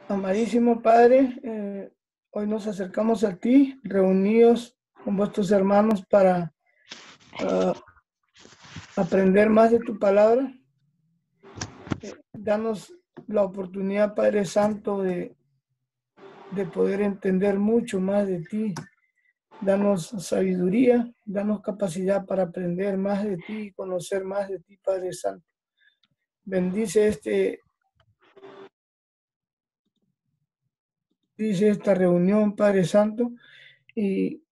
Amadísimo Padre, hoy nos acercamos a ti, reunidos con vuestros hermanos para aprender más de tu palabra. Danos la oportunidad, Padre Santo, de poder entender mucho más de ti. Danos sabiduría, danos capacidad para aprender más de ti y conocer más de ti, Padre Santo. Bendice esta reunión, Padre Santo, y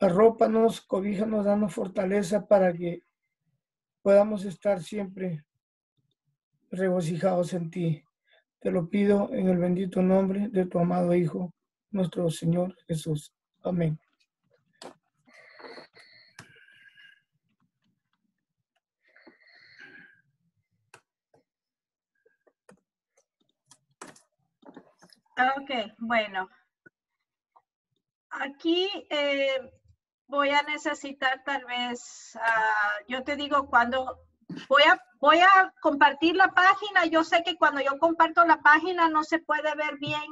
arrópanos, cobíjanos, danos fortaleza para que podamos estar siempre regocijados en ti. Te lo pido en el bendito nombre de tu amado Hijo, nuestro Señor Jesús. Amén. Ok, bueno. Aquí voy a necesitar tal vez, yo te digo, cuando voy a compartir la página. Yo sé que cuando yo comparto la página no se puede ver bien.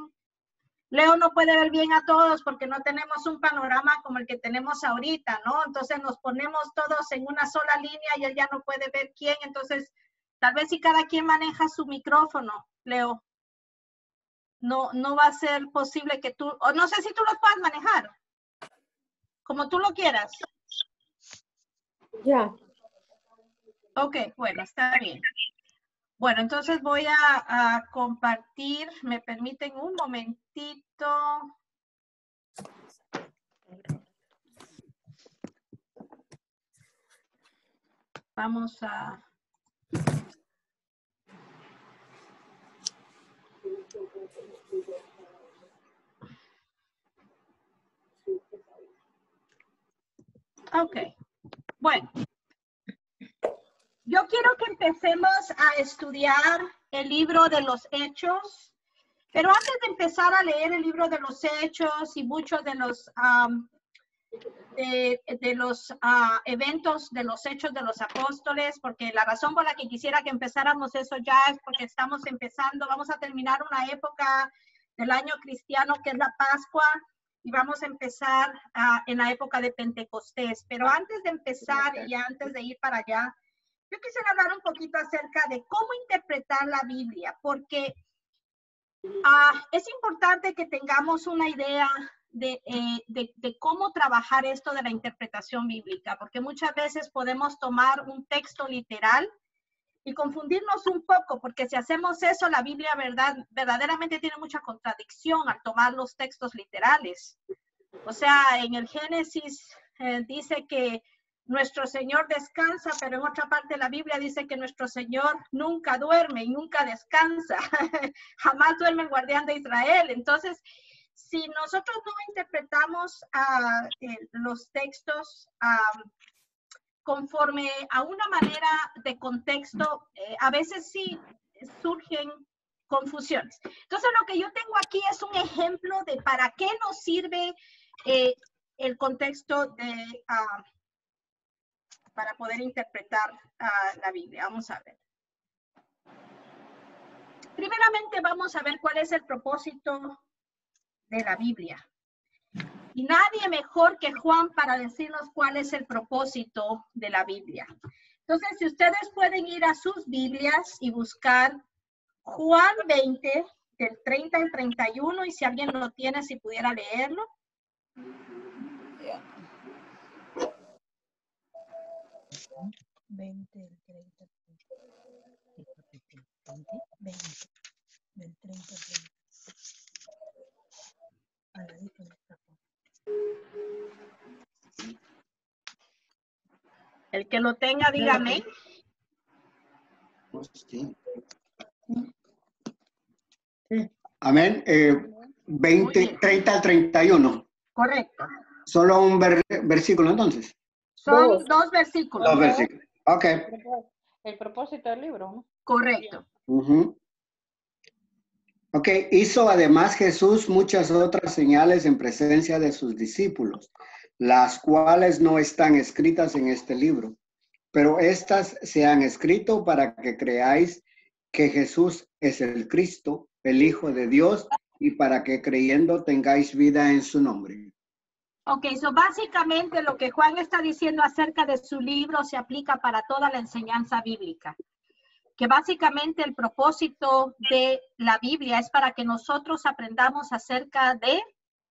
Leo no puede ver bien a todos porque no tenemos un panorama como el que tenemos ahorita, ¿no? Entonces nos ponemos todos en una sola línea y él ya no puede ver quién. Entonces, tal vez si cada quien maneja su micrófono, Leo, no va a ser posible que tú, o no sé si tú lo puedas manejar, como tú lo quieras. Ya. Ok, bueno, está bien. Bueno, entonces voy a compartir, me permiten un momentito. Vamos a... Ok, bueno. Yo quiero que empecemos a estudiar el libro de los Hechos, pero antes de empezar a leer el libro de los Hechos y muchos de los eventos de los Hechos de los Apóstoles, porque la razón por la que quisiera que empezáramos eso ya es porque estamos empezando, vamos a terminar una época del año cristiano que es la Pascua y vamos a empezar en la época de Pentecostés. Pero antes de empezar y antes de ir para allá, yo quisiera hablar un poquito acerca de cómo interpretar la Biblia, porque es importante que tengamos una idea de cómo trabajar esto de la interpretación bíblica, porque muchas veces podemos tomar un texto literal y confundirnos un poco, porque si hacemos eso, la Biblia verdaderamente tiene mucha contradicción al tomar los textos literales. O sea, en el Génesis dice que nuestro Señor descansa, pero en otra parte de la Biblia dice que nuestro Señor nunca duerme y nunca descansa. Jamás duerme el guardián de Israel. Entonces, si nosotros no interpretamos los textos conforme a una manera de contexto, a veces sí surgen confusiones. Entonces, lo que yo tengo aquí es un ejemplo de para qué nos sirve el contexto de... para poder interpretar la Biblia. Vamos a ver. Primeramente vamos a ver cuál es el propósito de la Biblia. Y nadie mejor que Juan para decirnos cuál es el propósito de la Biblia. Entonces, si ustedes pueden ir a sus Biblias y buscar Juan 20, del 30 al 31, y si alguien lo tiene, si pudiera leerlo. 20, el 30, 20, del 30 al 30. A la vista de esta foto. El que lo tenga, dígame. Amén. 20, 30 al 31. Correcto. Solo un versículo entonces. Son dos versículos. Dos versículos. Ok. El propósito del libro, ¿no? Correcto. Ok, hizo además Jesús muchas otras señales en presencia de sus discípulos, las cuales no están escritas en este libro, pero estas se han escrito para que creáis que Jesús es el Cristo, el Hijo de Dios, y para que creyendo tengáis vida en su nombre. Ok, so básicamente lo que Juan está diciendo acerca de su libro se aplica para toda la enseñanza bíblica. Que básicamente el propósito de la Biblia es para que nosotros aprendamos acerca de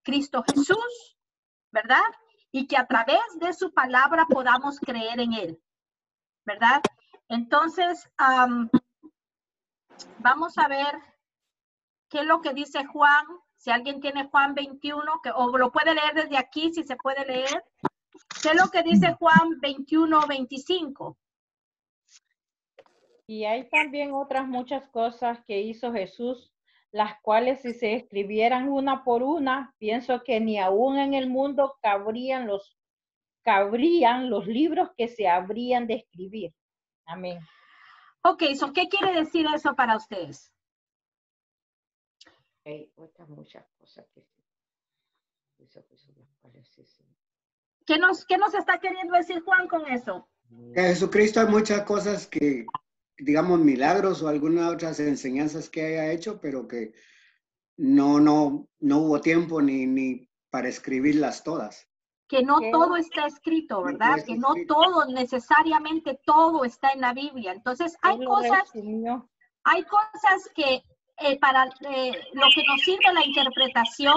Cristo Jesús, ¿verdad? Y que a través de su palabra podamos creer en él, ¿verdad? Entonces, vamos a ver qué es lo que dice Juan. Si alguien tiene Juan 21, o lo puede leer desde aquí, si se puede leer. ¿Qué es lo que dice Juan 21, 25? Y hay también otras muchas cosas que hizo Jesús, las cuales si se escribieran una por una, pienso que ni aún en el mundo cabrían los libros que se habrían de escribir. Amén. Ok, so, ¿qué quiere decir eso para ustedes? Hay otras muchas cosas que ¿Qué nos está queriendo decir Juan con eso? Que Jesucristo hay muchas cosas que, digamos, milagros o algunas otras enseñanzas que haya hecho, pero que no hubo tiempo ni para escribirlas todas. Que no todo está escrito, ¿verdad? Que no todo, necesariamente todo está en la Biblia. Entonces, hay cosas que para lo que nos sirve la interpretación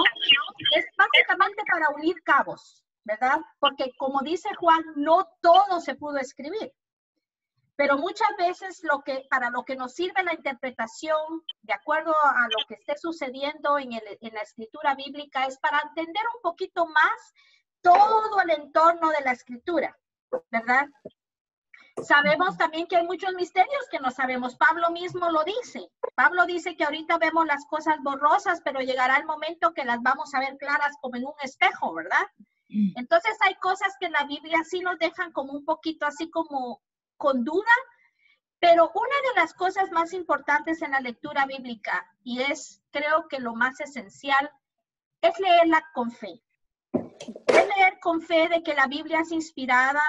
es básicamente para unir cabos, ¿verdad? Porque como dice Juan, no todo se pudo escribir. Pero muchas veces para lo que nos sirve la interpretación, de acuerdo a lo que esté sucediendo en la escritura bíblica, es para entender un poquito más todo el entorno de la escritura, ¿verdad? Sabemos también que hay muchos misterios que no sabemos. Pablo mismo lo dice. Pablo dice que ahorita vemos las cosas borrosas, pero llegará el momento que las vamos a ver claras como en un espejo, ¿verdad? Entonces hay cosas que en la Biblia sí nos dejan como un poquito así como con duda, pero una de las cosas más importantes en la lectura bíblica, y creo que lo más esencial, es leerla con fe. Es leer con fe de que la Biblia es inspirada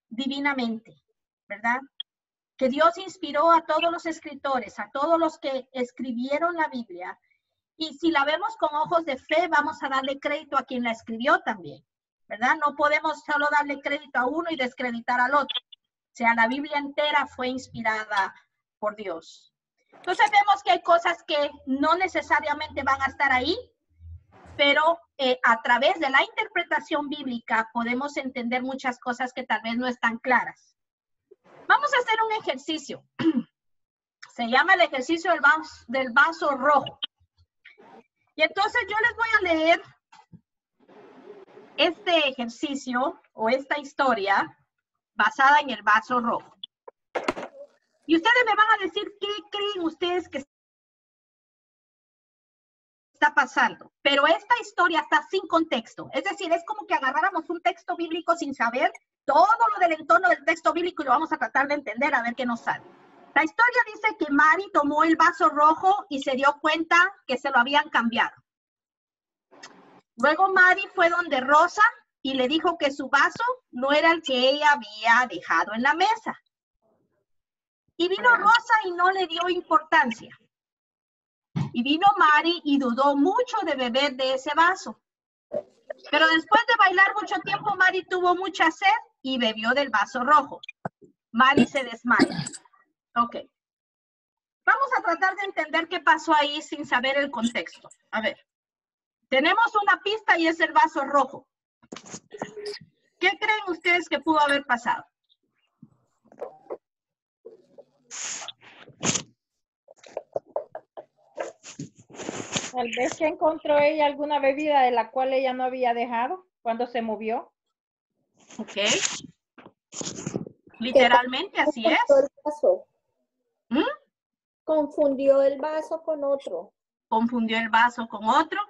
divinamente, ¿verdad? Que Dios inspiró a todos los escritores, a todos los que escribieron la Biblia. Y si la vemos con ojos de fe, vamos a darle crédito a quien la escribió también, ¿verdad? No podemos solo darle crédito a uno y descreditar al otro. O sea, la Biblia entera fue inspirada por Dios. Entonces vemos que hay cosas que no necesariamente van a estar ahí, pero a través de la interpretación bíblica podemos entender muchas cosas que tal vez no están claras. Vamos a hacer un ejercicio. Se llama el ejercicio del vaso rojo. Y entonces yo les voy a leer este ejercicio o esta historia basada en el vaso rojo. Y ustedes me van a decir qué creen ustedes que está pasando. Pero esta historia está sin contexto. Es decir, es como que agarráramos un texto bíblico sin saber todo lo del entorno del texto bíblico y lo vamos a tratar de entender a ver qué nos sale. La historia dice que Mari tomó el vaso rojo y se dio cuenta que se lo habían cambiado. Luego Mari fue donde Rosa y le dijo que su vaso no era el que ella había dejado en la mesa. Y vino Rosa y no le dio importancia. Y vino Mari y dudó mucho de beber de ese vaso. Pero después de bailar mucho tiempo, Mari tuvo mucha sed y bebió del vaso rojo. Mari se desmaya. Ok. Vamos a tratar de entender qué pasó ahí sin saber el contexto. A ver. Tenemos una pista y es el vaso rojo. ¿Qué creen ustedes que pudo haber pasado? Tal vez que encontró ella alguna bebida de la cual ella no había dejado cuando se movió. Ok. Literalmente así es. ¿Mm? Confundió el vaso con otro. Confundió el vaso con otro.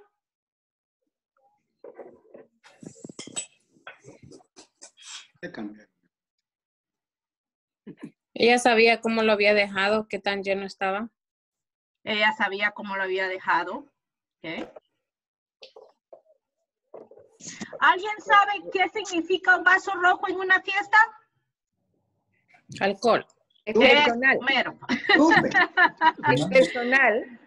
Ella sabía cómo lo había dejado, qué tan lleno estaba. Ella sabía cómo lo había dejado. Okay. ¿Alguien sabe qué significa un vaso rojo en una fiesta? Alcohol. Es personal. Es personal.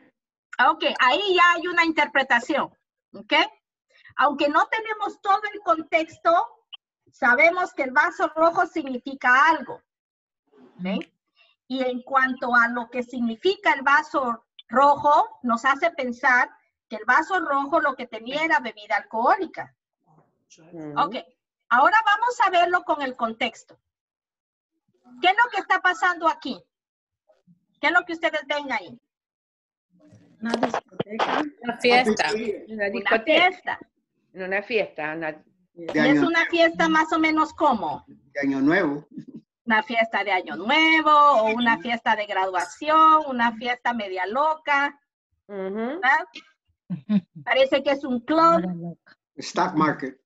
Ok, ahí ya hay una interpretación. Ok. Aunque no tenemos todo el contexto, sabemos que el vaso rojo significa algo. ¿Okay? Y en cuanto a lo que significa el vaso rojo, nos hace pensar que el vaso rojo lo que tenía era bebida alcohólica. Ok, ahora vamos a verlo con el contexto. ¿Qué es lo que está pasando aquí? ¿Qué es lo que ustedes ven ahí? Una discoteca. La fiesta. Una Una discoteca. fiesta. Una fiesta. Y es una fiesta más o menos como De Año Nuevo. una fiesta de Año Nuevo o una fiesta de graduación, una fiesta media loca, ¿verdad? Parece que es un club. Stock market.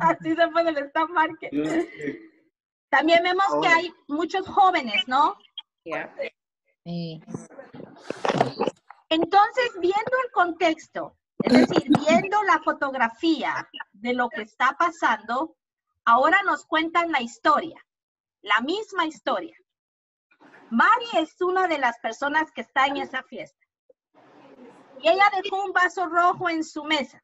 Así se pone el stock market. También vemos que hay muchos jóvenes, ¿no? Yeah. Entonces, viendo el contexto, es decir, viendo la fotografía de lo que está pasando, ahora nos cuentan la historia, la misma historia. Mari es una de las personas que está en esa fiesta. Y ella dejó un vaso rojo en su mesa.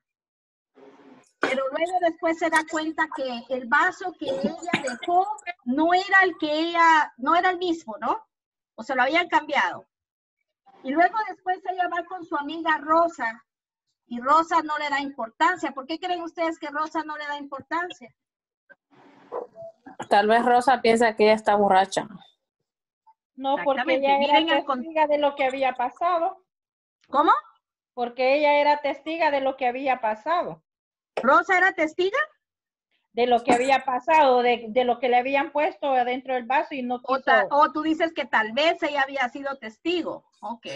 Pero luego después se da cuenta que el vaso que ella dejó no era no era el mismo, ¿no? O se lo habían cambiado. Y luego después ella va con su amiga Rosa, y Rosa no le da importancia. ¿Por qué creen ustedes que Rosa no le da importancia? Tal vez Rosa piensa que ella está borracha. No, porque Exactamente. ella Miren era el testiga de lo que había pasado. ¿Cómo? Porque ella era testiga de lo que había pasado. ¿Rosa era testiga? De lo que había pasado, de lo que le habían puesto adentro del vaso y no quiso. O tú dices que tal vez ella había sido testigo. Ok.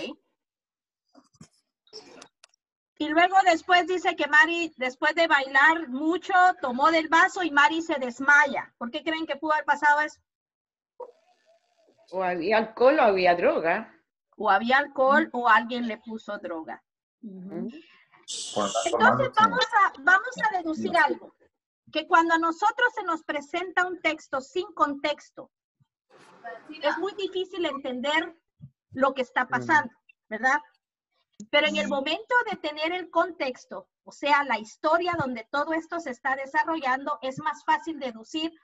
Y luego después dice que Mari, después de bailar mucho, tomó del vaso y Mari se desmaya. ¿Por qué creen que pudo haber pasado eso? O había alcohol o había droga. O había alcohol o alguien le puso droga. Entonces vamos a deducir algo. Que cuando a nosotros se nos presenta un texto sin contexto, es muy difícil entender lo que está pasando, ¿verdad? Pero en el momento de tener el contexto, o sea, la historia donde todo esto se está desarrollando, es más fácil deducir,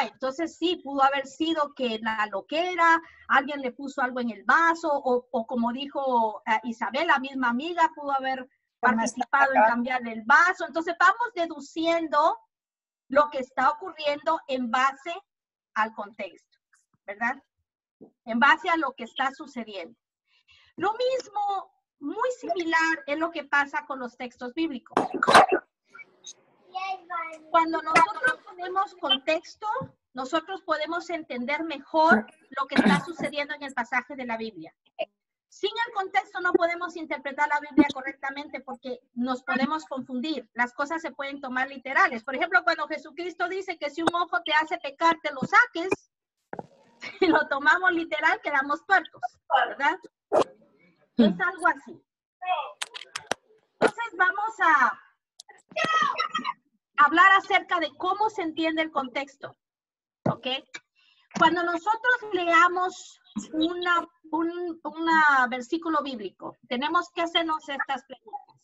entonces sí, pudo haber sido que la loquera, alguien le puso algo en el vaso, o como dijo Isabel, la misma amiga, pudo haber participado en cambiarle el vaso. Entonces vamos deduciendo lo que está ocurriendo en base al contexto, ¿verdad? En base a lo que está sucediendo. Lo mismo, muy similar, es lo que pasa con los textos bíblicos. Cuando nosotros tenemos contexto, nosotros podemos entender mejor lo que está sucediendo en el pasaje de la Biblia. Sin el contexto no podemos interpretar la Biblia correctamente porque nos podemos confundir. Las cosas se pueden tomar literales. Por ejemplo, cuando Jesucristo dice que si un ojo te hace pecar, te lo saques. Si lo tomamos literal, quedamos tuertos, ¿verdad? Es algo así. Entonces vamos a hablar acerca de cómo se entiende el contexto. ¿Ok? Cuando nosotros leamos un versículo bíblico, tenemos que hacernos estas preguntas.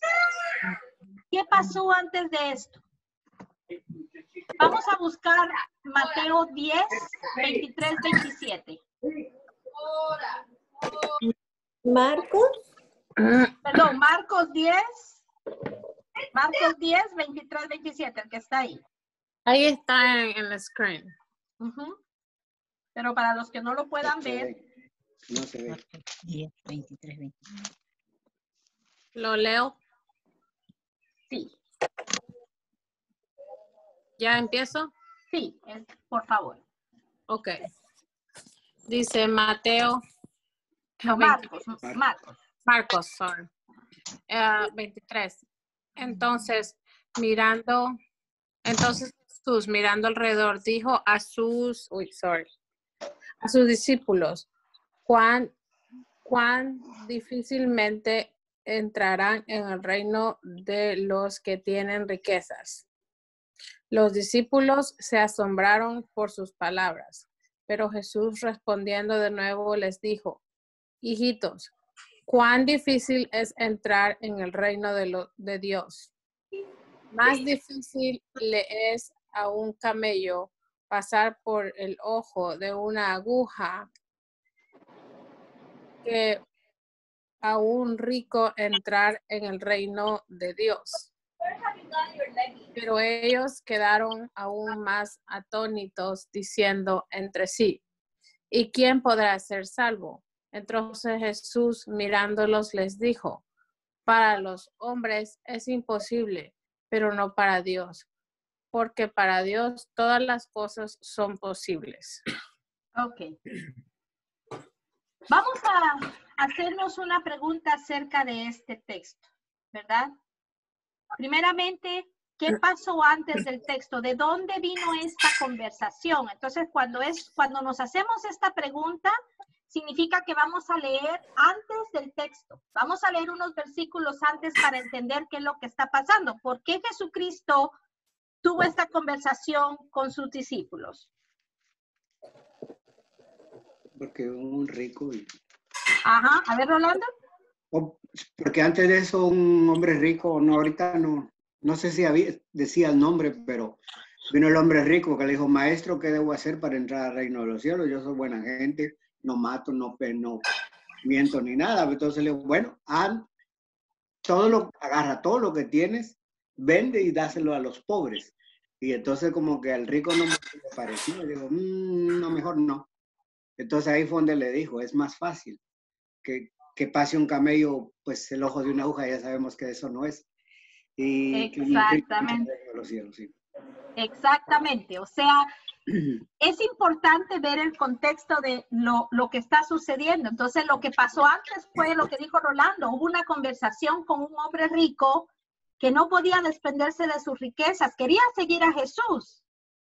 ¿Qué pasó antes de esto? Vamos a buscar Mateo 10, 23, 27. Marcos. Perdón, Marcos 10, 23, 27, el que está ahí. Ahí está en el screen. Pero para los que no lo puedan ver. No se ve. 10, 23, 29. ¿Lo leo? Sí. ¿Ya empiezo? Sí, por favor. Ok. Dice Mateo. No, Marcos, sorry. 23. Entonces Jesús mirando alrededor dijo a sus discípulos, cuán difícilmente entrarán en el reino de los que tienen riquezas. Los discípulos se asombraron por sus palabras, pero Jesús respondiendo de nuevo les dijo, hijitos, cuán difícil es entrar en el reino de Dios. Más difícil le es a un camello pasar por el ojo de una aguja que a un rico entrar en el reino de Dios. Pero ellos quedaron aún más atónitos, diciendo entre sí, ¿y quién podrá ser salvo? Entonces Jesús, mirándolos, les dijo, para los hombres es imposible, pero no para Dios, porque para Dios todas las cosas son posibles. Ok. Vamos a hacernos una pregunta acerca de este texto, ¿verdad? Primeramente, ¿qué pasó antes del texto? ¿De dónde vino esta conversación? Entonces, cuando nos hacemos esta pregunta, significa que vamos a leer antes del texto. Vamos a leer unos versículos antes para entender qué es lo que está pasando. ¿Por qué Jesucristo tuvo esta conversación con sus discípulos? Porque un rico. Ajá, a ver, Rolando. Porque antes de eso un hombre rico, no, ahorita no sé si decía el nombre, pero vino el hombre rico que le dijo, maestro, ¿qué debo hacer para entrar al reino de los cielos? Yo soy buena gente, no mato, no miento ni nada. Entonces le digo, bueno, agarra todo lo que tienes, vende y dáselo a los pobres. Y entonces como que al rico no me pareció, le digo, no, mejor no. Entonces ahí fue donde le dijo, es más fácil que pase un camello, pues el ojo de una aguja, ya sabemos que eso no es. Y exactamente. Los cielos, sí. Exactamente, o sea, es importante ver el contexto de lo que está sucediendo. Entonces, lo que pasó antes fue lo que dijo Rolando, hubo una conversación con un hombre rico que no podía desprenderse de sus riquezas, quería seguir a Jesús,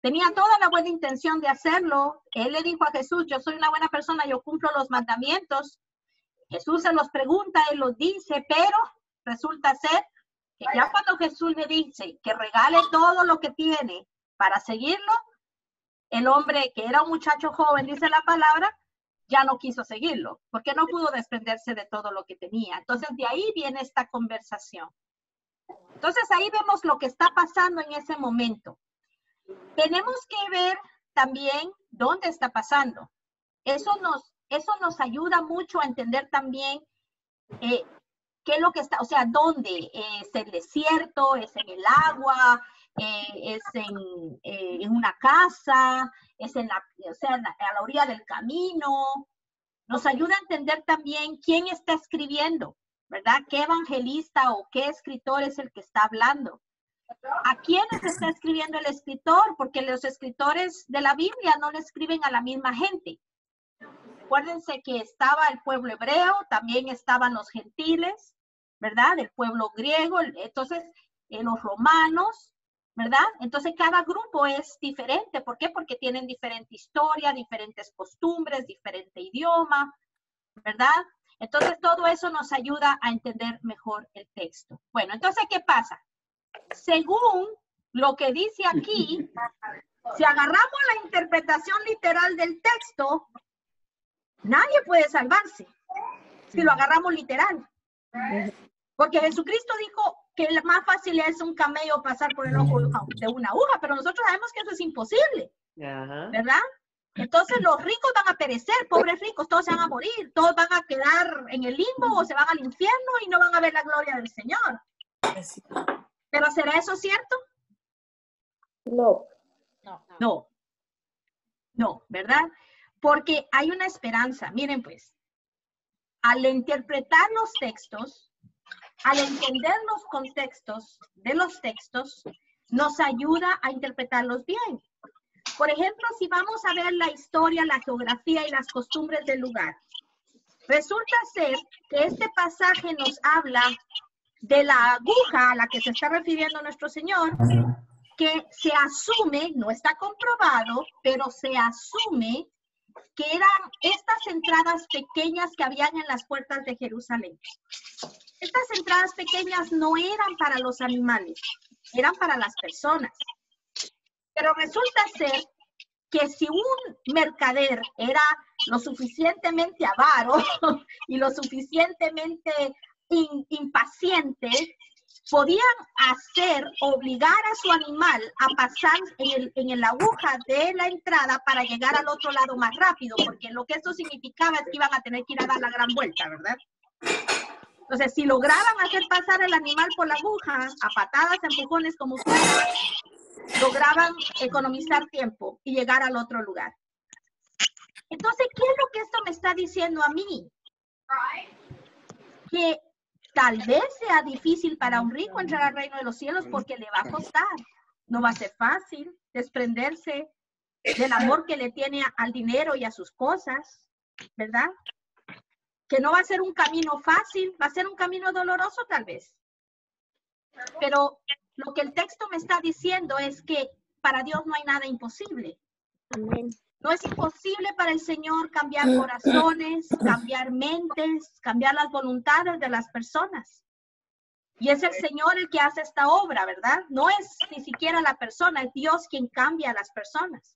tenía toda la buena intención de hacerlo. Él le dijo a Jesús, yo soy una buena persona, yo cumplo los mandamientos. Jesús se los pregunta, él los dice, pero resulta ser que ya cuando Jesús le dice que regale todo lo que tiene para seguirlo, el hombre que era un muchacho joven, dice la palabra, ya no quiso seguirlo, porque no pudo desprenderse de todo lo que tenía. Entonces, de ahí viene esta conversación. Entonces, ahí vemos lo que está pasando en ese momento. Tenemos que ver también dónde está pasando. Eso nos ayuda mucho a entender también qué es lo que está, o sea, dónde. ¿Es el desierto? ¿Es en el agua? ¿Es en una casa? ¿Es a la orilla del camino? Nos ayuda a entender también quién está escribiendo, ¿verdad? ¿Qué evangelista o qué escritor es el que está hablando? ¿A quiénes está escribiendo el escritor? Porque los escritores de la Biblia no le escriben a la misma gente. Acuérdense que estaba el pueblo hebreo, también estaban los gentiles, ¿verdad? El pueblo griego, entonces los romanos, ¿verdad? Entonces cada grupo es diferente. ¿Por qué? Porque tienen diferente historia, diferentes costumbres, diferente idioma, ¿verdad? Entonces todo eso nos ayuda a entender mejor el texto. Bueno, entonces, ¿qué pasa? Según lo que dice aquí, si agarramos la interpretación literal del texto, nadie puede salvarse si lo agarramos literal. Porque Jesucristo dijo que lo más fácil es un camello pasar por el ojo de una aguja, pero nosotros sabemos que eso es imposible, ¿verdad? Entonces los ricos van a perecer, pobres ricos, todos se van a morir, todos van a quedar en el limbo o se van al infierno y no van a ver la gloria del Señor. ¿Pero será eso cierto? No. No, ¿verdad? Porque hay una esperanza. Miren pues, al interpretar los textos, al entender los contextos de los textos, nos ayuda a interpretarlos bien. Por ejemplo, si vamos a ver la historia, la geografía y las costumbres del lugar, resulta ser que este pasaje nos habla de la aguja a la que se está refiriendo nuestro Señor, que se asume, no está comprobado, pero se asume que eran estas entradas pequeñas que habían en las puertas de Jerusalén. Estas entradas pequeñas no eran para los animales, eran para las personas. Pero resulta ser que si un mercader era lo suficientemente avaro y lo suficientemente impaciente, podían obligar a su animal a pasar en la aguja de la entrada para llegar al otro lado más rápido, porque lo que esto significaba es que iban a tener que ir a dar la gran vuelta, ¿verdad? Entonces, si lograban hacer pasar el animal por la aguja, a patadas, empujones, como fuera, lograban economizar tiempo y llegar al otro lugar. Entonces, ¿qué es lo que esto me está diciendo a mí? Que tal vez sea difícil para un rico entrar al reino de los cielos porque le va a costar. No va a ser fácil desprenderse del amor que le tiene al dinero y a sus cosas, ¿verdad? Que no va a ser un camino fácil, va a ser un camino doloroso tal vez. Pero lo que el texto me está diciendo es que para Dios no hay nada imposible. Amén. No es imposible para el Señor cambiar corazones, cambiar mentes, cambiar las voluntades de las personas. Y es el Señor el que hace esta obra, ¿verdad? No es ni siquiera la persona, es Dios quien cambia a las personas.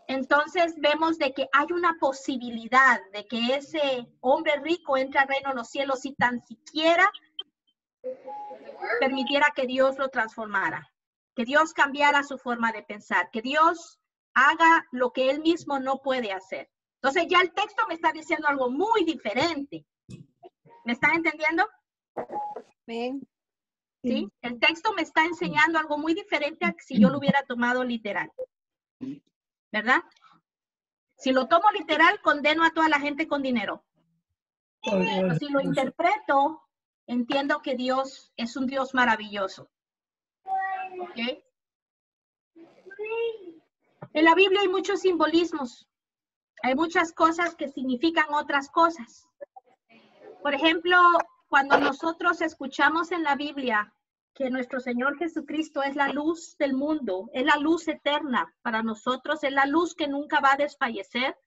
Entonces vemos de que hay una posibilidad de que ese hombre rico entre al reino de los cielos si tan siquiera permitiera que Dios lo transformara, que Dios cambiara su forma de pensar, que Dios haga lo que él mismo no puede hacer. Entonces ya el texto me está diciendo algo muy diferente. ¿Me están entendiendo? Amén. ¿Sí? El texto me está enseñando algo muy diferente a que si yo lo hubiera tomado literal. ¿Verdad? Si lo tomo literal, condeno a toda la gente con dinero. Pero si lo interpreto, entiendo que Dios es un Dios maravilloso. ¿Ok? En la Biblia hay muchos simbolismos. Hay muchas cosas que significan otras cosas. Por ejemplo, cuando nosotros escuchamos en la Biblia que nuestro Señor Jesucristo es la luz del mundo, es la luz eterna para nosotros, es la luz que nunca va a desfallecer.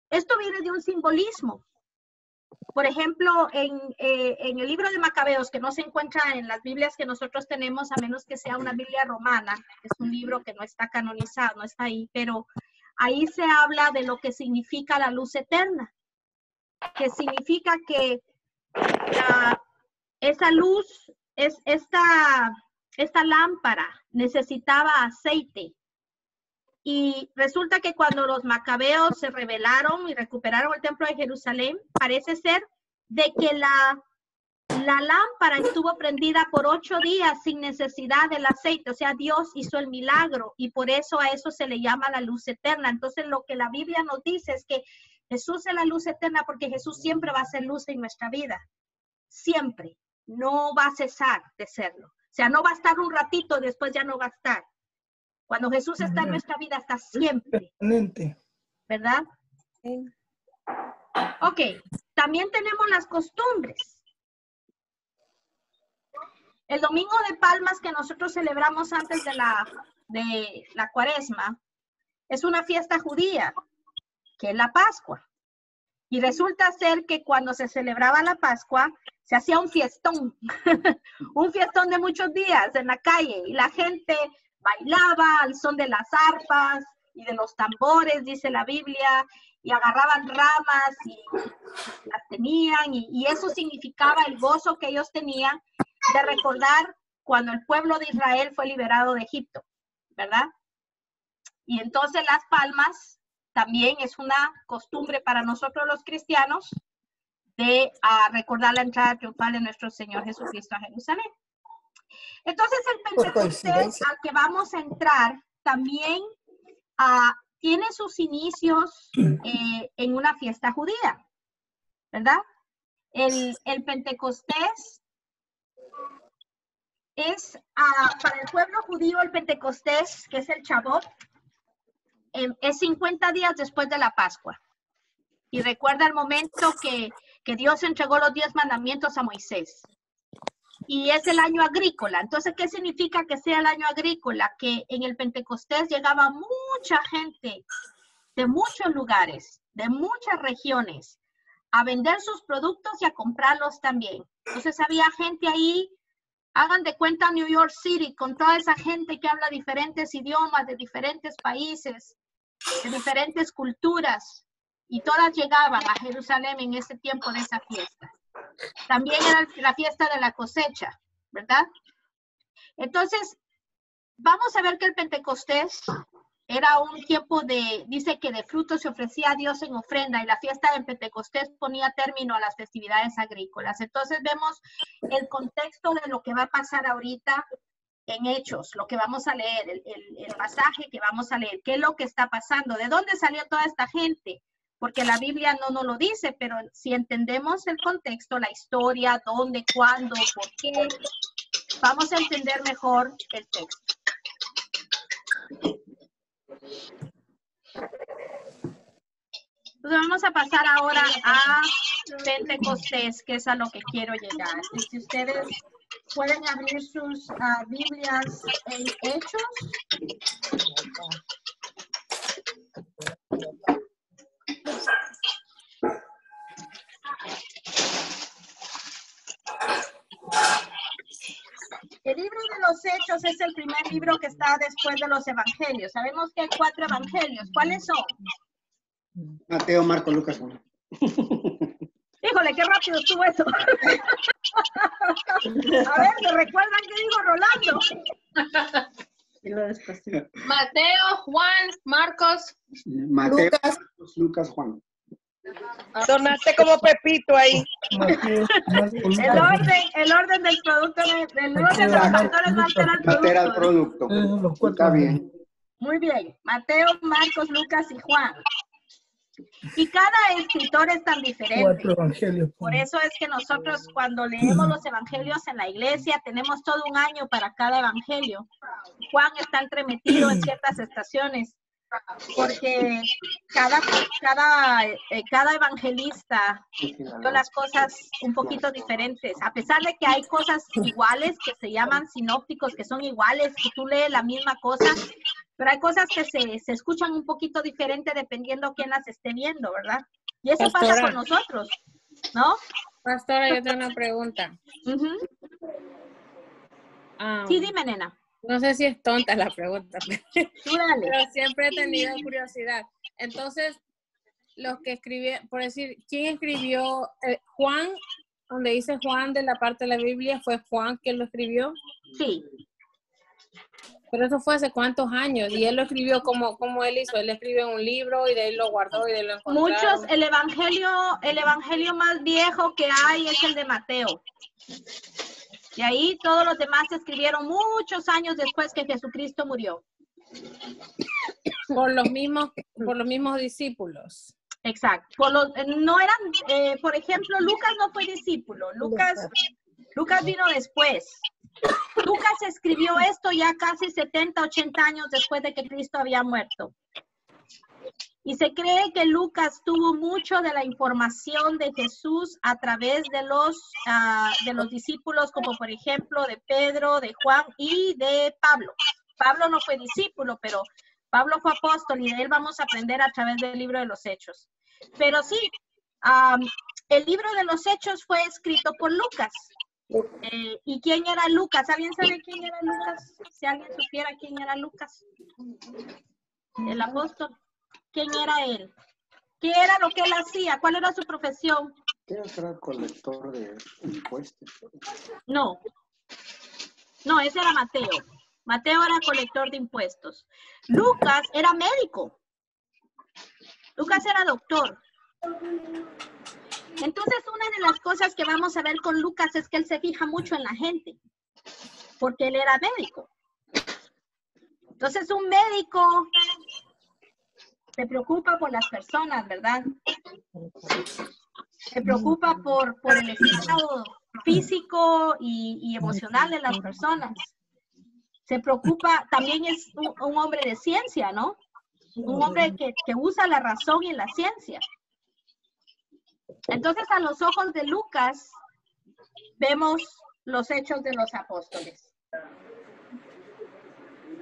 Esto viene de un simbolismo. Por ejemplo, en el libro de Macabeos, que no se encuentra en las Biblias que nosotros tenemos, a menos que sea una Biblia romana, es un libro que no está canonizado, no está ahí, pero ahí se habla de lo que significa la luz eterna, que significa que esa luz, esta lámpara necesitaba aceite. Y resulta que cuando los macabeos se rebelaron y recuperaron el templo de Jerusalén, parece ser de que la lámpara estuvo prendida por 8 días sin necesidad del aceite. O sea, Dios hizo el milagro y por eso a eso se le llama la luz eterna. Entonces, lo que la Biblia nos dice es que Jesús es la luz eterna porque Jesús siempre va a ser luz en nuestra vida. Siempre. No va a cesar de serlo. O sea, no va a estar un ratito, después ya no va a estar. Cuando Jesús está en nuestra vida, está siempre. ¿Verdad? Sí. Ok, también tenemos las costumbres. El domingo de Palmas que nosotros celebramos antes de la Cuaresma es una fiesta judía, que es la Pascua. Y resulta ser que cuando se celebraba la Pascua, se hacía un fiestón, un fiestón de muchos días en la calle, y la gente bailaba al son de las arpas y de los tambores, dice la Biblia, y agarraban ramas y las tenían, y eso significaba el gozo que ellos tenían de recordar cuando el pueblo de Israel fue liberado de Egipto, ¿verdad? Y entonces las palmas también es una costumbre para nosotros los cristianos de recordar la entrada triunfal de nuestro Señor Jesucristo a Jerusalén. Entonces el Pentecostés al que vamos a entrar también tiene sus inicios en una fiesta judía, ¿verdad? El Pentecostés es, para el pueblo judío, el Pentecostés, que es el Shavuot, es 50 días después de la Pascua. Y recuerda el momento que Dios entregó los 10 mandamientos a Moisés. Y es el año agrícola. Entonces, ¿qué significa que sea el año agrícola? Que en el Pentecostés llegaba mucha gente de muchos lugares, de muchas regiones, a vender sus productos y a comprarlos también. Entonces, había gente ahí Hagan de cuenta New York City con toda esa gente que habla diferentes idiomas de diferentes países, de diferentes culturas, y todas llegaban a Jerusalén en ese tiempo de esa fiesta. También era la fiesta de la cosecha, ¿verdad? Entonces, vamos a ver que el Pentecostés era un tiempo dice que de frutos se ofrecía a Dios en ofrenda, y la fiesta de Pentecostés ponía término a las festividades agrícolas. Entonces vemos el contexto de lo que va a pasar ahorita en Hechos, lo que vamos a leer, el pasaje que vamos a leer, qué es lo que está pasando, de dónde salió toda esta gente, porque la Biblia no nos lo dice, pero si entendemos el contexto, la historia, dónde, cuándo, por qué, vamos a entender mejor el texto. Entonces vamos a pasar ahora a Pentecostés, que es a lo que quiero llegar. Y si ustedes pueden abrir sus Biblias en Hechos. El libro de los Hechos es el primer libro que está después de los evangelios. Sabemos que hay 4 evangelios. ¿Cuáles son? Mateo, Marcos, Lucas, Juan. Híjole, qué rápido estuvo eso. A ver, ¿me recuerdan qué digo, Rolando? Mateo, Juan, Marcos. Mateo, Lucas. Marcos, Lucas, Juan. Sonaste como Pepito ahí. Mateo, Marcos, El orden del producto, el orden de los autores va a alterar el Matera al producto. producto. los 4 Está bien. Muy bien. Mateo, Marcos, Lucas y Juan. Y cada escritor es tan diferente. 4 evangelios. Por eso es que nosotros cuando leemos los evangelios en la iglesia tenemos todo un año para cada evangelio. Juan está entremetido en ciertas estaciones porque cada evangelista vio las cosas un poquito diferentes. A pesar de que hay cosas iguales que se llaman sinópticos, que son iguales, que tú lees la misma cosa, pero hay cosas que se escuchan un poquito diferente dependiendo quién las esté viendo, ¿verdad? Y eso pasa con nosotros, ¿no? Pastora, yo tengo una pregunta. Sí, dime, nena. No sé si es tonta la pregunta, Tú dale. pero siempre he tenido curiosidad. Entonces, los que escribieron, por decir, ¿quién escribió? Juan, donde dice Juan de la parte de la Biblia, ¿fue Juan quien lo escribió? Sí. Pero eso fue hace cuántos años, y él lo escribió como él hizo, él escribió en un libro y de ahí lo guardó y de ahí lo encontraron. Muchos, el evangelio más viejo que hay es el de Mateo. Y ahí todos los demás se escribieron muchos años después que Jesucristo murió. Por los mismos discípulos. Exacto. No eran, por ejemplo, Lucas no fue discípulo. Lucas vino después. Lucas escribió esto ya casi 70, 80 años después de que Cristo había muerto. Y se cree que Lucas tuvo mucho de la información de Jesús a través de los discípulos, como por ejemplo de Pedro, de Juan y de Pablo. Pablo no fue discípulo, pero Pablo fue apóstol y de él vamos a aprender a través del libro de los Hechos. Pero sí, el libro de los Hechos fue escrito por Lucas. ¿Y quién era Lucas? ¿Alguien sabe quién era Lucas? Si alguien supiera quién era Lucas, el apóstol. ¿Quién era él? ¿Qué era lo que él hacía? ¿Cuál era su profesión? Era colector de impuestos. No, ese era Mateo. Mateo era colector de impuestos. Lucas era médico. Lucas era doctor. Entonces, una de las cosas que vamos a ver con Lucas es que él se fija mucho en la gente, porque él era médico. Entonces, un médico se preocupa por las personas, ¿verdad? Se preocupa por el estado físico y emocional de las personas. Se preocupa, también es un hombre de ciencia, ¿no? Un hombre que usa la razón y la ciencia. Entonces, a los ojos de Lucas, vemos los hechos de los apóstoles.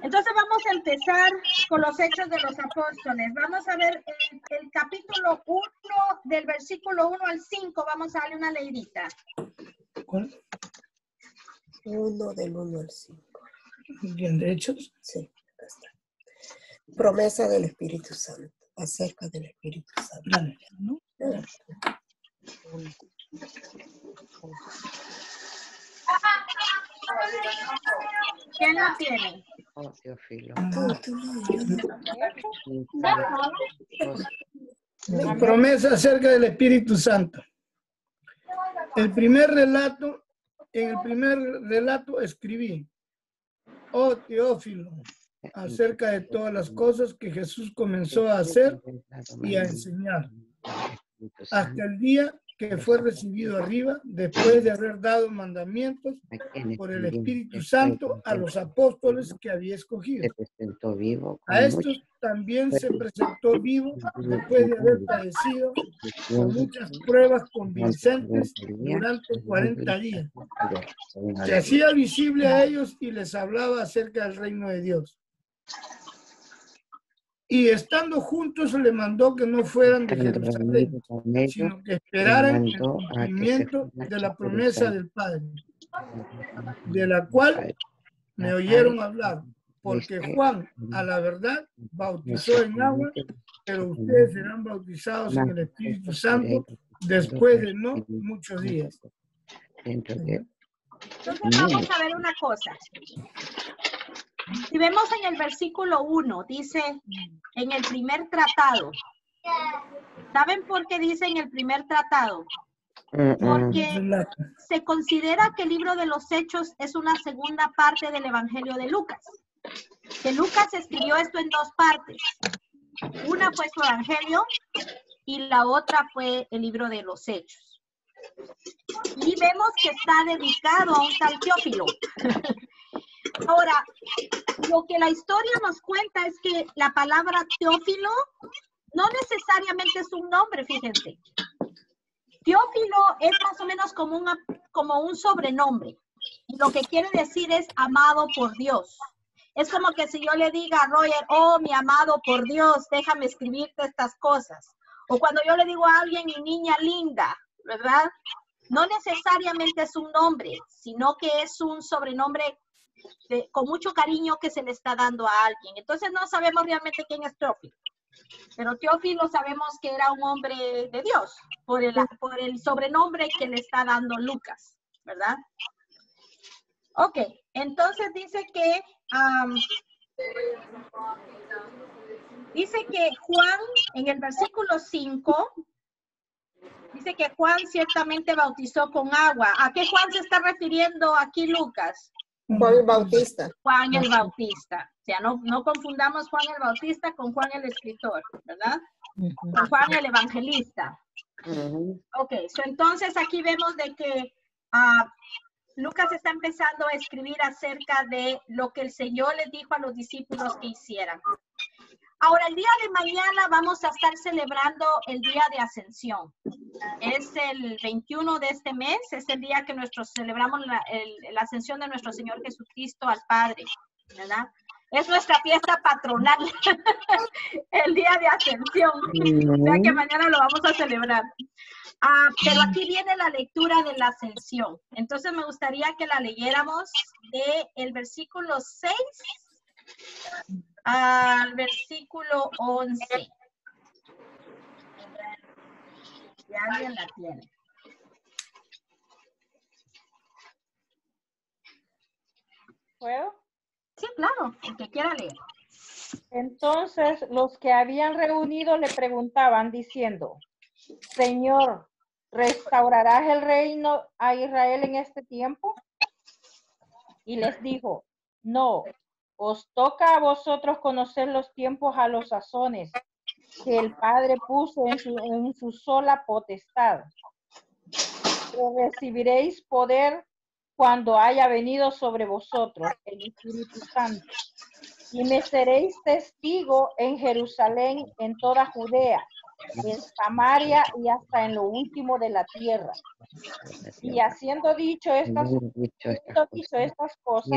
Entonces, vamos a empezar con los hechos de los apóstoles. Vamos a ver el capítulo 1, del versículo 1 al 5. Vamos a darle una leidita. ¿Cuál? 1 del 1 al 5. Bien, de Hechos. Sí, acá está. Promesa del Espíritu Santo. Acerca del Espíritu Santo. Dale, ¿no? ¿Quién lo tiene? Oh, Teófilo. Promesa acerca del Espíritu Santo. En el primer relato escribí, oh Teófilo, acerca de todas las cosas que Jesús comenzó a hacer y a enseñar, hasta el día que fue recibido arriba, después de haber dado mandamientos por el Espíritu Santo a los apóstoles que había escogido. A estos también se presentó vivo después de haber padecido con muchas pruebas convincentes durante 40 días. Se hacía visible a ellos y les hablaba acerca del reino de Dios. Y estando juntos le mandó que no fueran de Jerusalén, sino que esperaran el cumplimiento de la promesa del Padre, de la cual me oyeron hablar, porque Juan, a la verdad, bautizó en agua, pero ustedes serán bautizados en el Espíritu Santo después de no muchos días. Entonces vamos a ver una cosa. Si vemos en el versículo 1, dice en el primer tratado. ¿Saben por qué dice en el primer tratado? Porque se considera que el libro de los Hechos es una segunda parte del Evangelio de Lucas. Que Lucas escribió esto en dos partes. Una fue su Evangelio y la otra fue el libro de los Hechos. Y vemos que está dedicado a un tal Teófilo. Ahora, lo que la historia nos cuenta es que la palabra Teófilo no necesariamente es un nombre, fíjense. Teófilo es más o menos como un sobrenombre. Y lo que quiere decir es amado por Dios. Es como que si yo le diga a Roger, oh, mi amado por Dios, déjame escribirte estas cosas. O cuando yo le digo a alguien, mi niña linda, ¿verdad? No necesariamente es un nombre, sino que es un sobrenombre con mucho cariño que se le está dando a alguien. Entonces no sabemos realmente quién es Teófilo. Pero Teófilo sabemos que era un hombre de Dios por el sobrenombre que le está dando Lucas, ¿verdad? Ok, entonces dice que Juan, en el versículo 5, dice que Juan ciertamente bautizó con agua. ¿A qué Juan se está refiriendo aquí Lucas? Juan el Bautista. Juan el Bautista. O sea, no confundamos Juan el Bautista con Juan el escritor, ¿verdad? Con Juan el evangelista. Ok, entonces aquí vemos de que Lucas está empezando a escribir acerca de lo que el Señor les dijo a los discípulos que hicieran. Ahora, el día de mañana vamos a estar celebrando el Día de Ascensión. Es el 21 de este mes, es el día que celebramos la ascensión de nuestro Señor Jesucristo al Padre, ¿verdad? Es nuestra fiesta patronal, el Día de Ascensión, o sea que mañana lo vamos a celebrar. Pero aquí viene la lectura de la Ascensión. Entonces me gustaría que la leyéramos del versículo 6 al versículo 11. Si alguien la tiene. ¿Puedo? Sí, claro, el que quiera leer. Entonces los que habían reunido le preguntaban diciendo, Señor, ¿restaurarás el reino a Israel en este tiempo? Y les dijo, no, os toca a vosotros conocer los tiempos a los sazones que el Padre puso en su sola potestad. Pero recibiréis poder cuando haya venido sobre vosotros el Espíritu Santo. Y me seréis testigo en Jerusalén, en toda Judea, en Samaria y hasta en lo último de la tierra. Y habiendo dicho estas cosas,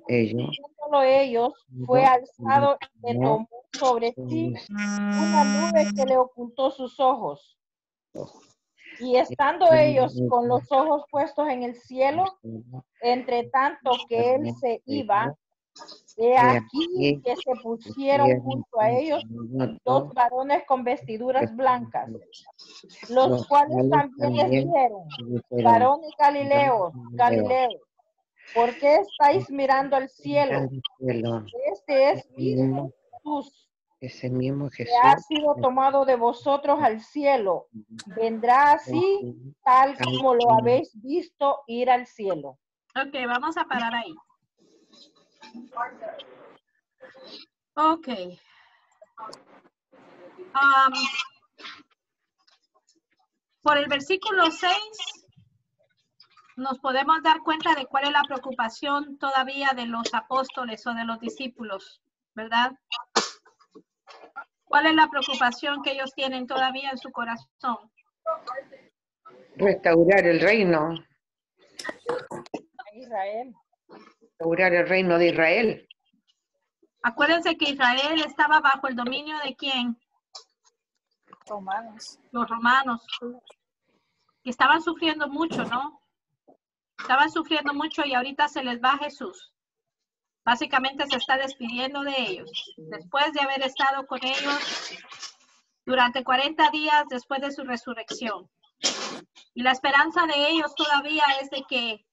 viéndolo ellos, fue alzado y tomó sobre sí una nube que le ocultó sus ojos. Y estando ellos con los ojos puestos en el cielo, entre tanto que él se iba, he aquí que se pusieron junto a ellos dos varones con vestiduras blancas, los cuales también les dijeron, varones Galileos, ¿por qué estáis mirando al cielo? Este es mismo Jesús, ese mismo que Jesús ha sido tomado de vosotros al cielo. Vendrá así, tal como lo habéis visto ir al cielo. Ok, vamos a parar ahí. Ok. Por el versículo 6 nos podemos dar cuenta de cuál es la preocupación todavía de los apóstoles o de los discípulos, ¿verdad? ¿Cuál es la preocupación que ellos tienen todavía en su corazón? Restaurar el reino. Israel. Restaurar el reino de Israel. Acuérdense que Israel estaba bajo el dominio de ¿quién? Romanos. Los romanos. Que estaban sufriendo mucho, ¿no? Estaban sufriendo mucho y ahorita se les va Jesús. Básicamente se está despidiendo de ellos. Después de haber estado con ellos durante 40 días después de su resurrección. Y la esperanza de ellos todavía es de que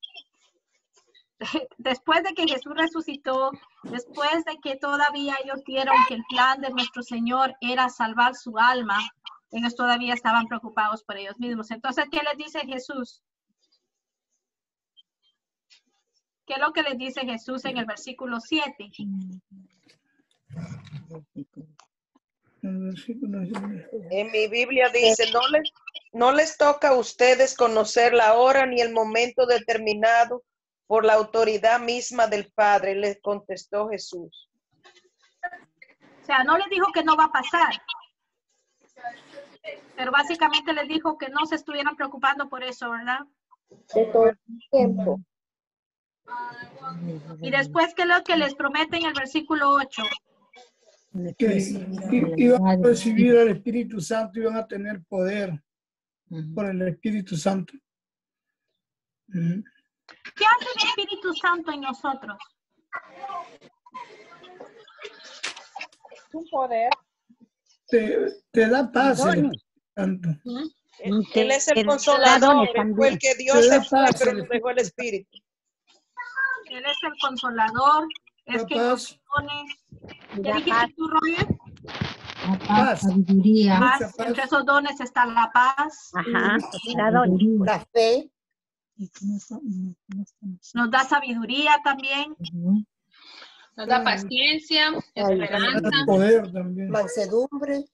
después de que Jesús resucitó, después de que todavía ellos vieron que el plan de nuestro Señor era salvar su alma, ellos todavía estaban preocupados por ellos mismos. Entonces, ¿qué les dice Jesús? ¿Qué es lo que les dice Jesús en el versículo 7? En mi Biblia dice, no les toca a ustedes conocer la hora ni el momento determinado por la autoridad misma del Padre, les contestó Jesús. O sea, no les dijo que no va a pasar, pero básicamente les dijo que no se estuvieran preocupando por eso, ¿verdad? De todo el tiempo. Y después, ¿qué es lo que les promete en el versículo 8? Que iban a recibir al Espíritu Santo, iban a tener poder por el Espíritu Santo. ¿Qué hace el Espíritu Santo en nosotros? Un poder. Te da paz el Espíritu Santo. Él es el consolador, él fue el que Dios se fue, pero nos dejó el Espíritu. Él es el consolador, es que nos pone. ¿Qué dijiste tú, Roger? La paz, sabiduría. Paz. Entre esos dones está la paz. Ajá, La fe. Nos da sabiduría también. Nos da paciencia, esperanza. Poder también. Mansedumbre.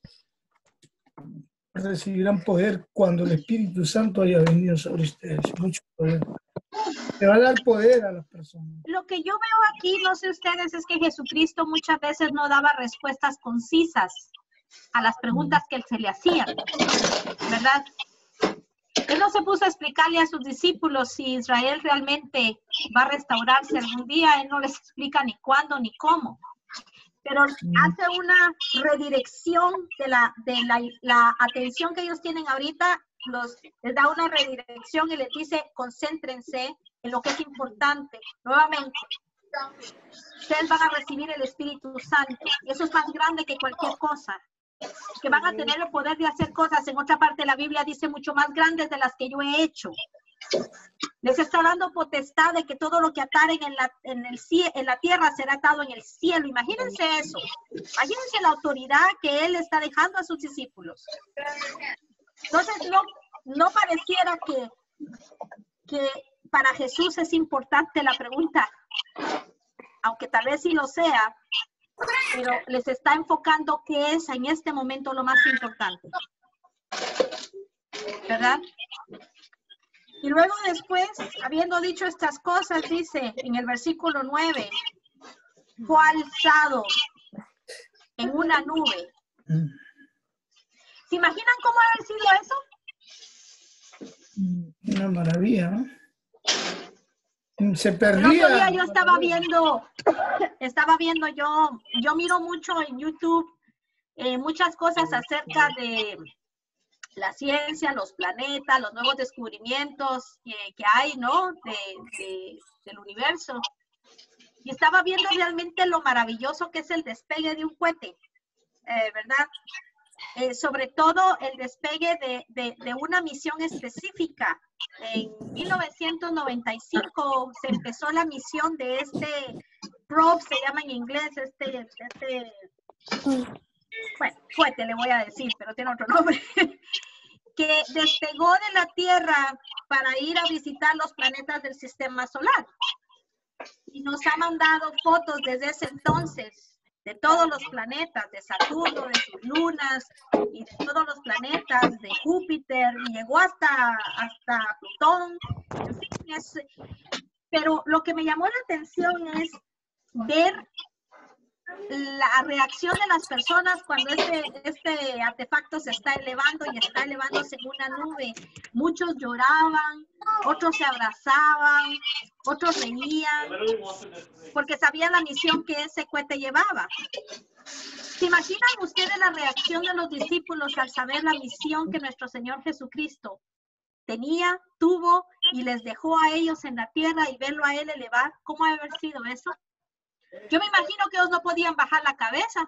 Recibirán poder cuando el Espíritu Santo haya venido sobre ustedes. Mucho poder. Te va a dar poder a las personas. Lo que yo veo aquí, no sé ustedes, es que Jesucristo muchas veces no daba respuestas concisas a las preguntas que él se le hacían, ¿verdad? Él no se puso a explicarle a sus discípulos si Israel realmente va a restaurarse algún día. Él no les explica ni cuándo ni cómo. Pero hace una redirección de la atención que ellos tienen ahorita, les da una redirección y les dice, concéntrense en lo que es importante. Nuevamente, ustedes van a recibir el Espíritu Santo. Eso es más grande que cualquier cosa. Que van a tener el poder de hacer cosas. En otra parte de la Biblia dice mucho más grandes de las que yo he hecho. Les está dando potestad de que todo lo que ataren en la tierra será atado en el cielo. Imagínense eso. Imagínense la autoridad que él está dejando a sus discípulos. Entonces, no pareciera que para Jesús es importante la pregunta, aunque tal vez sí lo sea, pero les está enfocando qué es en este momento lo más importante. ¿Verdad? Y luego después, habiendo dicho estas cosas, dice en el versículo 9, fue alzado en una nube. ¿Se imaginan cómo haber sido eso? Una maravilla, ¿no? Se perdía. El otro día yo estaba viendo yo miro mucho en YouTube muchas cosas acerca la ciencia, los planetas, los nuevos descubrimientos que hay, ¿no? Del universo. Y estaba viendo realmente lo maravilloso que es el despegue de un cohete, ¿verdad? Sobre todo el despegue de una misión específica. En 1995 se empezó la misión de este probe, se llama en inglés, bueno, cohete le voy a decir, pero tiene otro nombre, que despegó de la Tierra para ir a visitar los planetas del sistema solar. Y nos ha mandado fotos desde ese entonces de todos los planetas, de Saturno, de sus lunas y de todos los planetas, de Júpiter, y llegó hasta Plutón. En fin, pero lo que me llamó la atención es ver la reacción de las personas cuando este artefacto se está elevando y está elevándose en una nube. Muchos lloraban, otros se abrazaban, otros reían, porque sabían la misión que ese cohete llevaba. ¿Se imaginan ustedes la reacción de los discípulos al saber la misión que nuestro Señor Jesucristo tuvo y les dejó a ellos en la tierra y verlo a Él elevar? ¿Cómo ha haber sido eso? Yo me imagino que ellos no podían bajar la cabeza.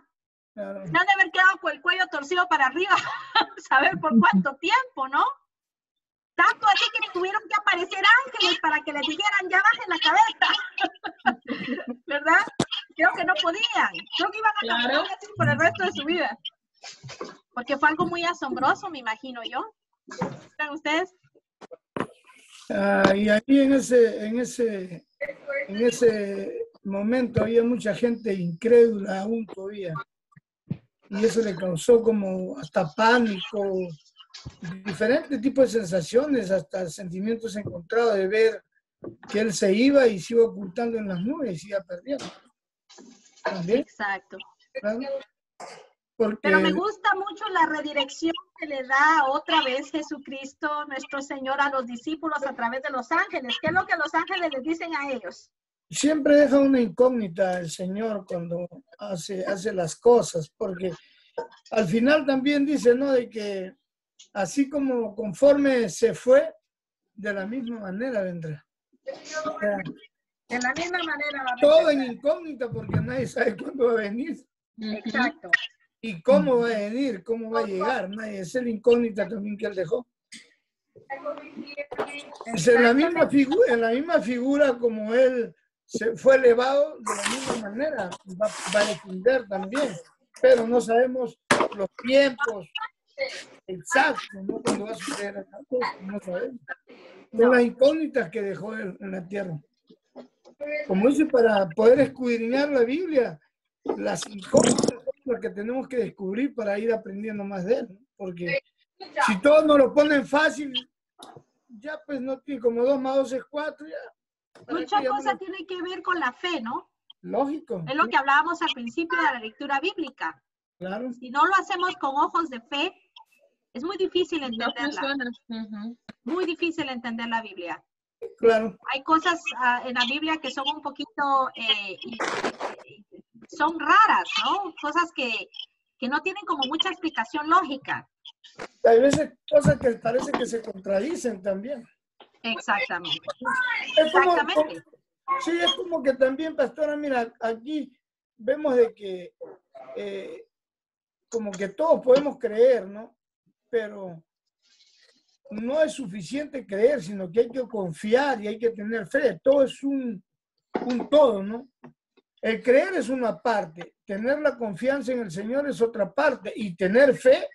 Claro. No han de haber quedado con el cuello torcido para arriba, saber por cuánto tiempo, ¿no? Tanto así que tuvieron que aparecer ángeles para que les dijeran, ya bajen la cabeza. ¿Verdad? Creo que no podían. Creo que iban a caminar así por el resto de su vida. Porque fue algo muy asombroso, me imagino yo. ¿Están ustedes? Y ahí en ese momento había mucha gente incrédula aún todavía. Y eso le causó como hasta pánico, diferentes tipos de sensaciones, hasta sentimientos encontrados de ver que él se iba y se iba ocultando en las nubes y se iba perdiendo. ¿También? Exacto. ¿Claro? Porque, pero me gusta mucho la redirección que le da otra vez Jesucristo, nuestro Señor, a los discípulos a través de los ángeles. ¿Qué es lo que los ángeles les dicen a ellos? siempre deja una incógnita el Señor cuando hace las cosas, porque al final también dice, ¿no? De que así como conforme se fue, de la misma manera vendrá. O sea, de la misma manera va a todo en incógnita porque nadie sabe cuándo va a venir. Exacto. Y cómo va a venir, cómo va a llegar. Nadie, esa es la incógnita también que él dejó. Es en la misma figura como él se fue elevado, de la misma manera va a descender también. Pero no sabemos los tiempos exactos, ¿no? Cuando va a suceder esa cosa, no sabemos. Son las incógnitas que dejó él en la tierra. Como dice, para poder escudriñar la Biblia, las incógnitas son las que tenemos que descubrir para ir aprendiendo más de él, ¿no? Porque si todos nos lo ponen fácil, ya pues no tiene, como 2 más 2 es 4, ya. Muchas cosas tienen que ver con la fe, ¿no? Lógico. Es lo que hablábamos al principio de la lectura bíblica. Claro. Si no lo hacemos con ojos de fe, es muy difícil entenderla. Muy difícil entender la Biblia. Claro. Hay cosas en la Biblia que son un poquito, son raras, ¿no? Cosas que no tienen como mucha explicación lógica. Hay veces cosas que parece que se contradicen también. Exactamente. Exactamente. Sí, es como que también, pastora, mira, aquí vemos de que como que todos podemos creer, ¿no? Pero no es suficiente creer, sino que hay que confiar y hay que tener fe. Todo es un todo, ¿no? El creer es una parte, tener la confianza en el Señor es otra parte, y tener fe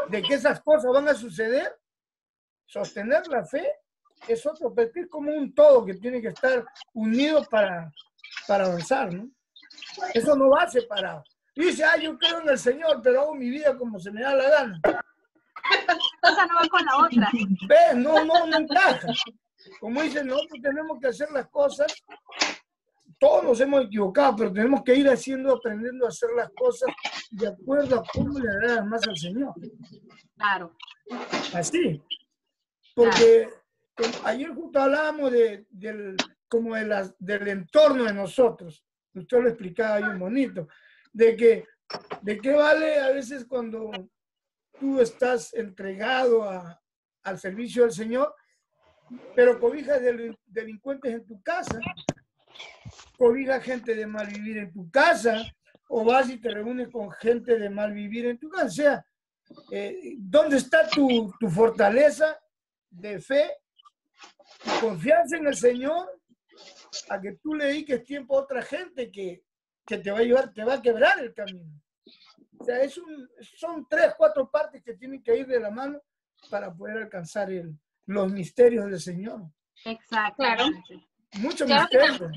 de que esas cosas van a suceder, sostener la fe es otro, porque es como un todo que tiene que estar unido para avanzar, ¿no? Eso no va separado. Dice, yo creo en el Señor, pero hago mi vida como se me da la gana. Esa no va con la otra. ¿Ves? No encaja. Como dicen, nosotros tenemos que hacer las cosas. Todos nos hemos equivocado, pero tenemos que ir aprendiendo a hacer las cosas de acuerdo a cómo le agradan más al Señor. Claro. Así. Porque ayer justo hablábamos del entorno de nosotros. Usted lo explicaba bien bonito. De qué vale a veces cuando tú estás entregado al servicio del Señor, pero cobijas delincuentes en tu casa, cobijas gente de mal vivir en tu casa, o vas y te reúnes con gente de mal vivir en tu casa. O sea, ¿dónde está tu fortaleza de fe y confianza en el Señor a que tú le dediques tiempo a otra gente que te va a ayudar, te va a quebrar el camino? O sea, son 3, 4 partes que tienen que ir de la mano para poder alcanzar los misterios del Señor. Exacto. Claro. Muchos Claro misterios.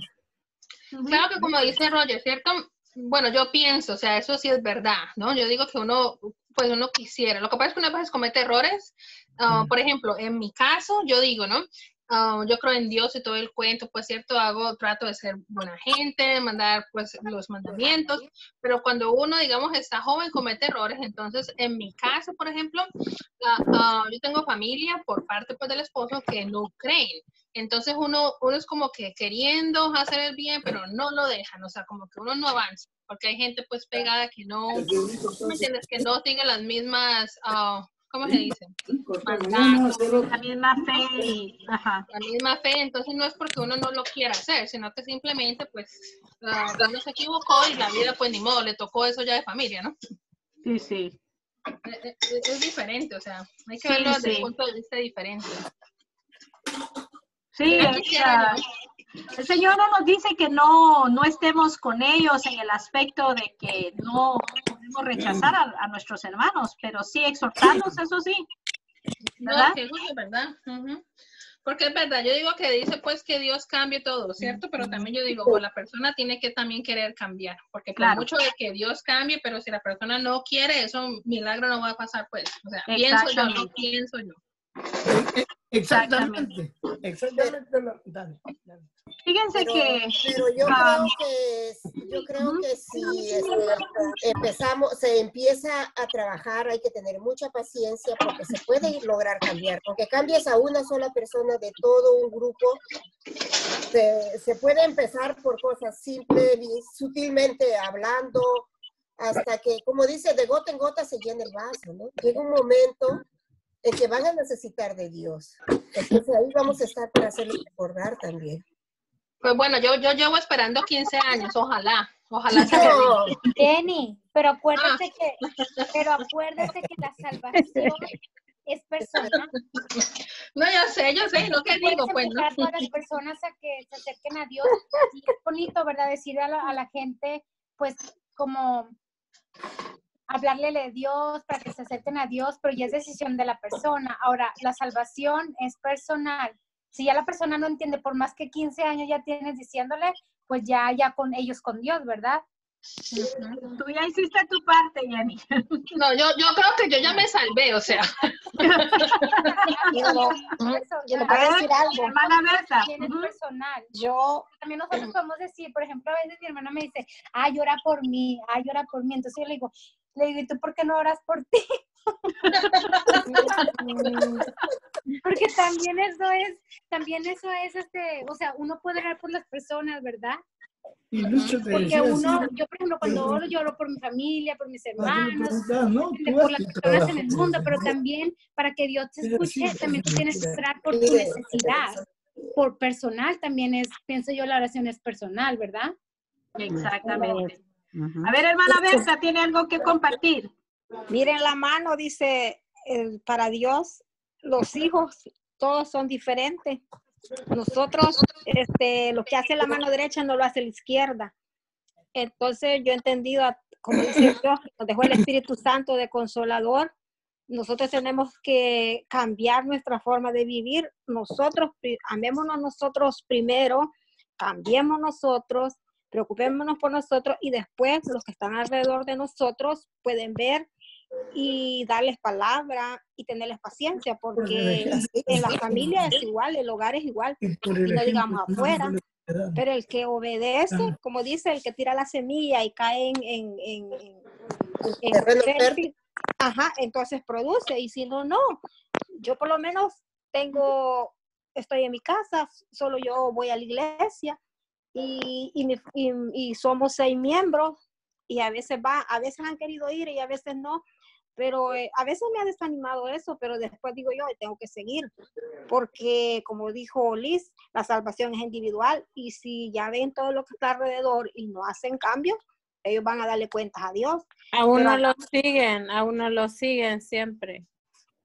Claro que como dice Roger, ¿cierto? Bueno, yo pienso, o sea, eso sí es verdad, ¿no? Yo digo que uno quisiera. Lo que pasa es que una vez comete errores. Por ejemplo, en mi caso, yo digo, ¿no? Yo creo en Dios y todo el cuento, pues cierto, trato de ser buena gente, mandar pues los mandamientos, pero cuando uno, digamos, está joven, comete errores. Entonces, en mi caso, por ejemplo, yo tengo familia por parte pues del esposo que no creen. Entonces uno es como que queriendo hacer el bien, pero no lo dejan, o sea, como que uno no avanza, porque hay gente pues pegada que no, ¿tú me entiendes? Que no sigue las mismas, ¿cómo se dice? La misma fe. Ajá. La misma fe, entonces no es porque uno no lo quiera hacer, sino que simplemente pues uno se equivocó y la vida pues ni modo, le tocó eso ya de familia, ¿no? Sí, sí. Es diferente, o sea, hay que verlo desde el punto de vista diferente. Sí, el Señor no nos dice que no estemos con ellos en el aspecto de que no podemos rechazar a nuestros hermanos, pero sí exhortarlos, eso sí. ¿Verdad? No, que eso es verdad. Porque es verdad, yo digo que dice pues que Dios cambie todo, ¿cierto? Pero también yo digo, la persona tiene que también querer cambiar, porque por mucho de que Dios cambie, pero si la persona no quiere, eso milagro no va a pasar, pues. O sea, pienso yo. Exactamente. Dale. Fíjense pero yo creo que si se empieza a trabajar, hay que tener mucha paciencia porque se puede lograr cambiar. Aunque cambies a una sola persona de todo un grupo, se puede empezar por cosas simples y sutilmente hablando, hasta que, como dice, de gota en gota se llena el vaso, ¿no? Llega un momento en que van a necesitar de Dios. Entonces ahí vamos a estar para hacerlo recordar también. Pues bueno, yo llevo esperando 15 años, ojalá se No. Jenny, pero acuérdate que la salvación es personal. No, yo sé, lo que digo, pues no. A todas las personas a que se acerquen a Dios, y es bonito, ¿verdad? Decir a la gente, pues, como hablarle de Dios para que se acerquen a Dios, pero ya es decisión de la persona. Ahora, la salvación es personal. Si ya la persona no entiende, por más que 15 años ya tienes diciéndole, pues ya con ellos, con Dios, ¿verdad? Tú ya hiciste tu parte, Jenny. No, yo creo que yo ya me salvé, o sea. Yo le puedo decir algo. Hermana Berta. Es personal. Yo también nosotros podemos decir, por ejemplo, a veces mi hermana me dice, llora por mí. Entonces yo le digo, ¿y tú por qué no oras por ti? Porque también eso es, o sea, uno puede orar por las personas, ¿verdad? Porque yo por ejemplo, cuando oro, yo oro por mi familia, por mis hermanos, por las personas en el mundo, pero también para que Dios te escuche, también tú tienes que orar por tu necesidad. Por personal también pienso yo, la oración es personal, ¿verdad? Exactamente. A ver, hermana Berta, ¿tiene algo que compartir? Miren la mano, dice, para Dios, los hijos, todos son diferentes. Nosotros, lo que hace la mano derecha no lo hace la izquierda. Entonces yo he entendido, como dice Dios, nos dejó el Espíritu Santo de Consolador. Nosotros tenemos que cambiar nuestra forma de vivir. Nosotros, amémonos nosotros primero, cambiemos nosotros, preocupémonos por nosotros y después los que están alrededor de nosotros pueden ver y darles palabra y tenerles paciencia, porque en la familia es igual, el hogar es igual, y no digamos afuera, pero el que obedece, como dice, el que tira la semilla y cae en entonces produce, y si no, yo por lo menos estoy en mi casa, solo yo voy a la iglesia, y somos 6 miembros, y a veces han querido ir y a veces no, pero a veces me ha desanimado eso, pero después digo yo, tengo que seguir, porque como dijo Liz, la salvación es individual, y si ya ven todo lo que está alrededor y no hacen cambios, ellos van a darle cuentas a Dios. A uno lo siguen siempre.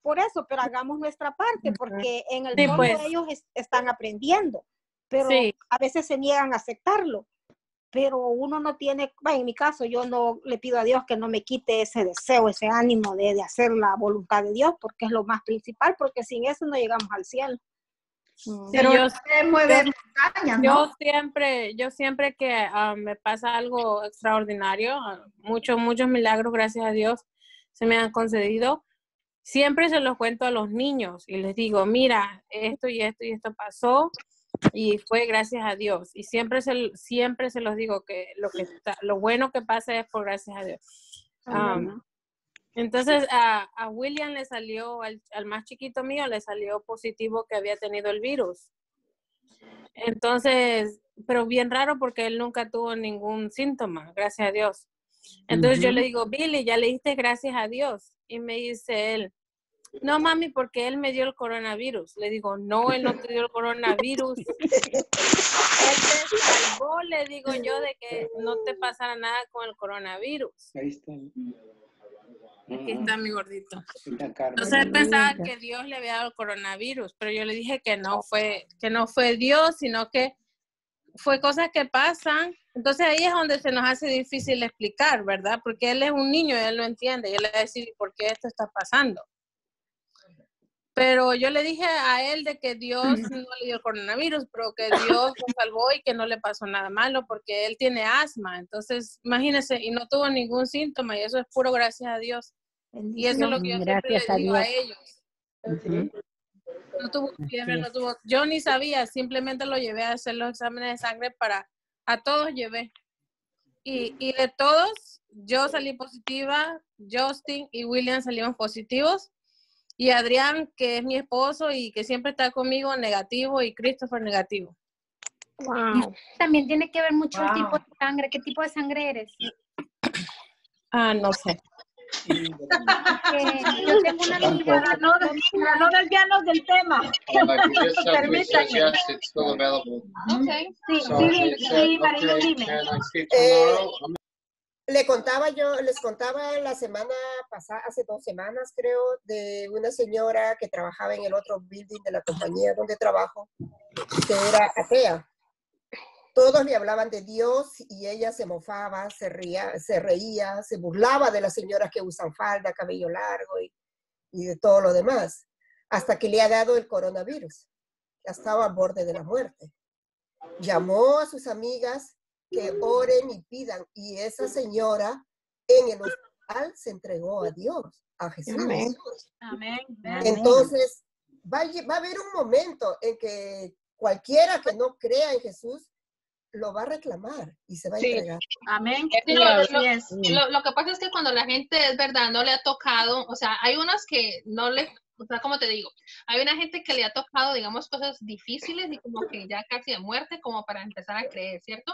Por eso, pero hagamos nuestra parte, porque en el Sí, fondo pues. ellos están aprendiendo, pero Sí. a veces se niegan a aceptarlo. Pero uno no tiene, bueno, en mi caso, yo no le pido a Dios que no me quite ese deseo, ese ánimo de hacer la voluntad de Dios, porque es lo más principal, porque sin eso no llegamos al cielo. Pero yo, usted mueve montañas, ¿no? yo siempre que me pasa algo extraordinario, muchos milagros, gracias a Dios, se me han concedido. Siempre se los cuento a los niños y les digo, mira, esto y esto y esto pasó y fue gracias a Dios. Y siempre se los digo que lo bueno que pasa es por gracias a Dios. Entonces a William le salió, al más chiquito mío le salió positivo que había tenido el virus. Entonces, pero bien raro porque él nunca tuvo ningún síntoma, gracias a Dios. Entonces yo le digo, Billy, ya le diste gracias a Dios. Y me dice él, no mami, porque él me dio el coronavirus. Le digo, no, él no te dio el coronavirus. Él te salvó, le digo yo, de que no te pasara nada con el coronavirus. Ahí está. Aquí está mi gordito. Está Carmen. Entonces él pensaba que Dios le había dado el coronavirus, pero yo le dije que no fue Dios, sino que fue cosas que pasan. Entonces ahí es donde se nos hace difícil explicar, ¿verdad? Porque él es un niño y él no entiende. Yo le voy a decir, ¿por qué esto está pasando? Pero yo le dije a él de que Dios no le dio el coronavirus, pero que Dios lo salvó y que no le pasó nada malo porque él tiene asma. Entonces, imagínense, y no tuvo ningún síntoma y eso es puro gracias a Dios. Y eso es lo que yo siempre les digo a ellos. No tuvo fiebre, no tuvo. Yo ni sabía, simplemente lo llevé a hacer los exámenes de sangre a todos llevé. Y de todos, yo salí positiva, Justin y William salieron positivos. Y Adrián, que es mi esposo y que siempre está conmigo, negativo, y Christopher negativo. Wow. También tiene que ver mucho el tipo de sangre. ¿Qué tipo de sangre eres? No sé. Yo tengo una amiga. Para no desviarnos del tema. Permítanme. Sí, Marilyn, dime. Les contaba la semana pasada, hace 2 semanas creo, de una señora que trabajaba en el otro building de la compañía donde trabajo, que era atea. Todos le hablaban de Dios y ella se mofaba, se reía, se burlaba de las señoras que usan falda, cabello largo y de todo lo demás, hasta que le ha dado el coronavirus. Ya estaba al borde de la muerte. Llamó a sus amigas que oren y pidan, y esa señora en el hospital se entregó a Dios, a Jesús. Amén. Entonces, va a haber un momento en que cualquiera que no crea en Jesús lo va a reclamar y se va a entregar. Amén. Lo que pasa es que cuando la gente, es verdad, no le ha tocado, o sea, hay unas que no le, o sea, como te digo, hay una gente que le ha tocado, digamos, cosas difíciles y como que ya casi de muerte, como para empezar a creer, ¿cierto?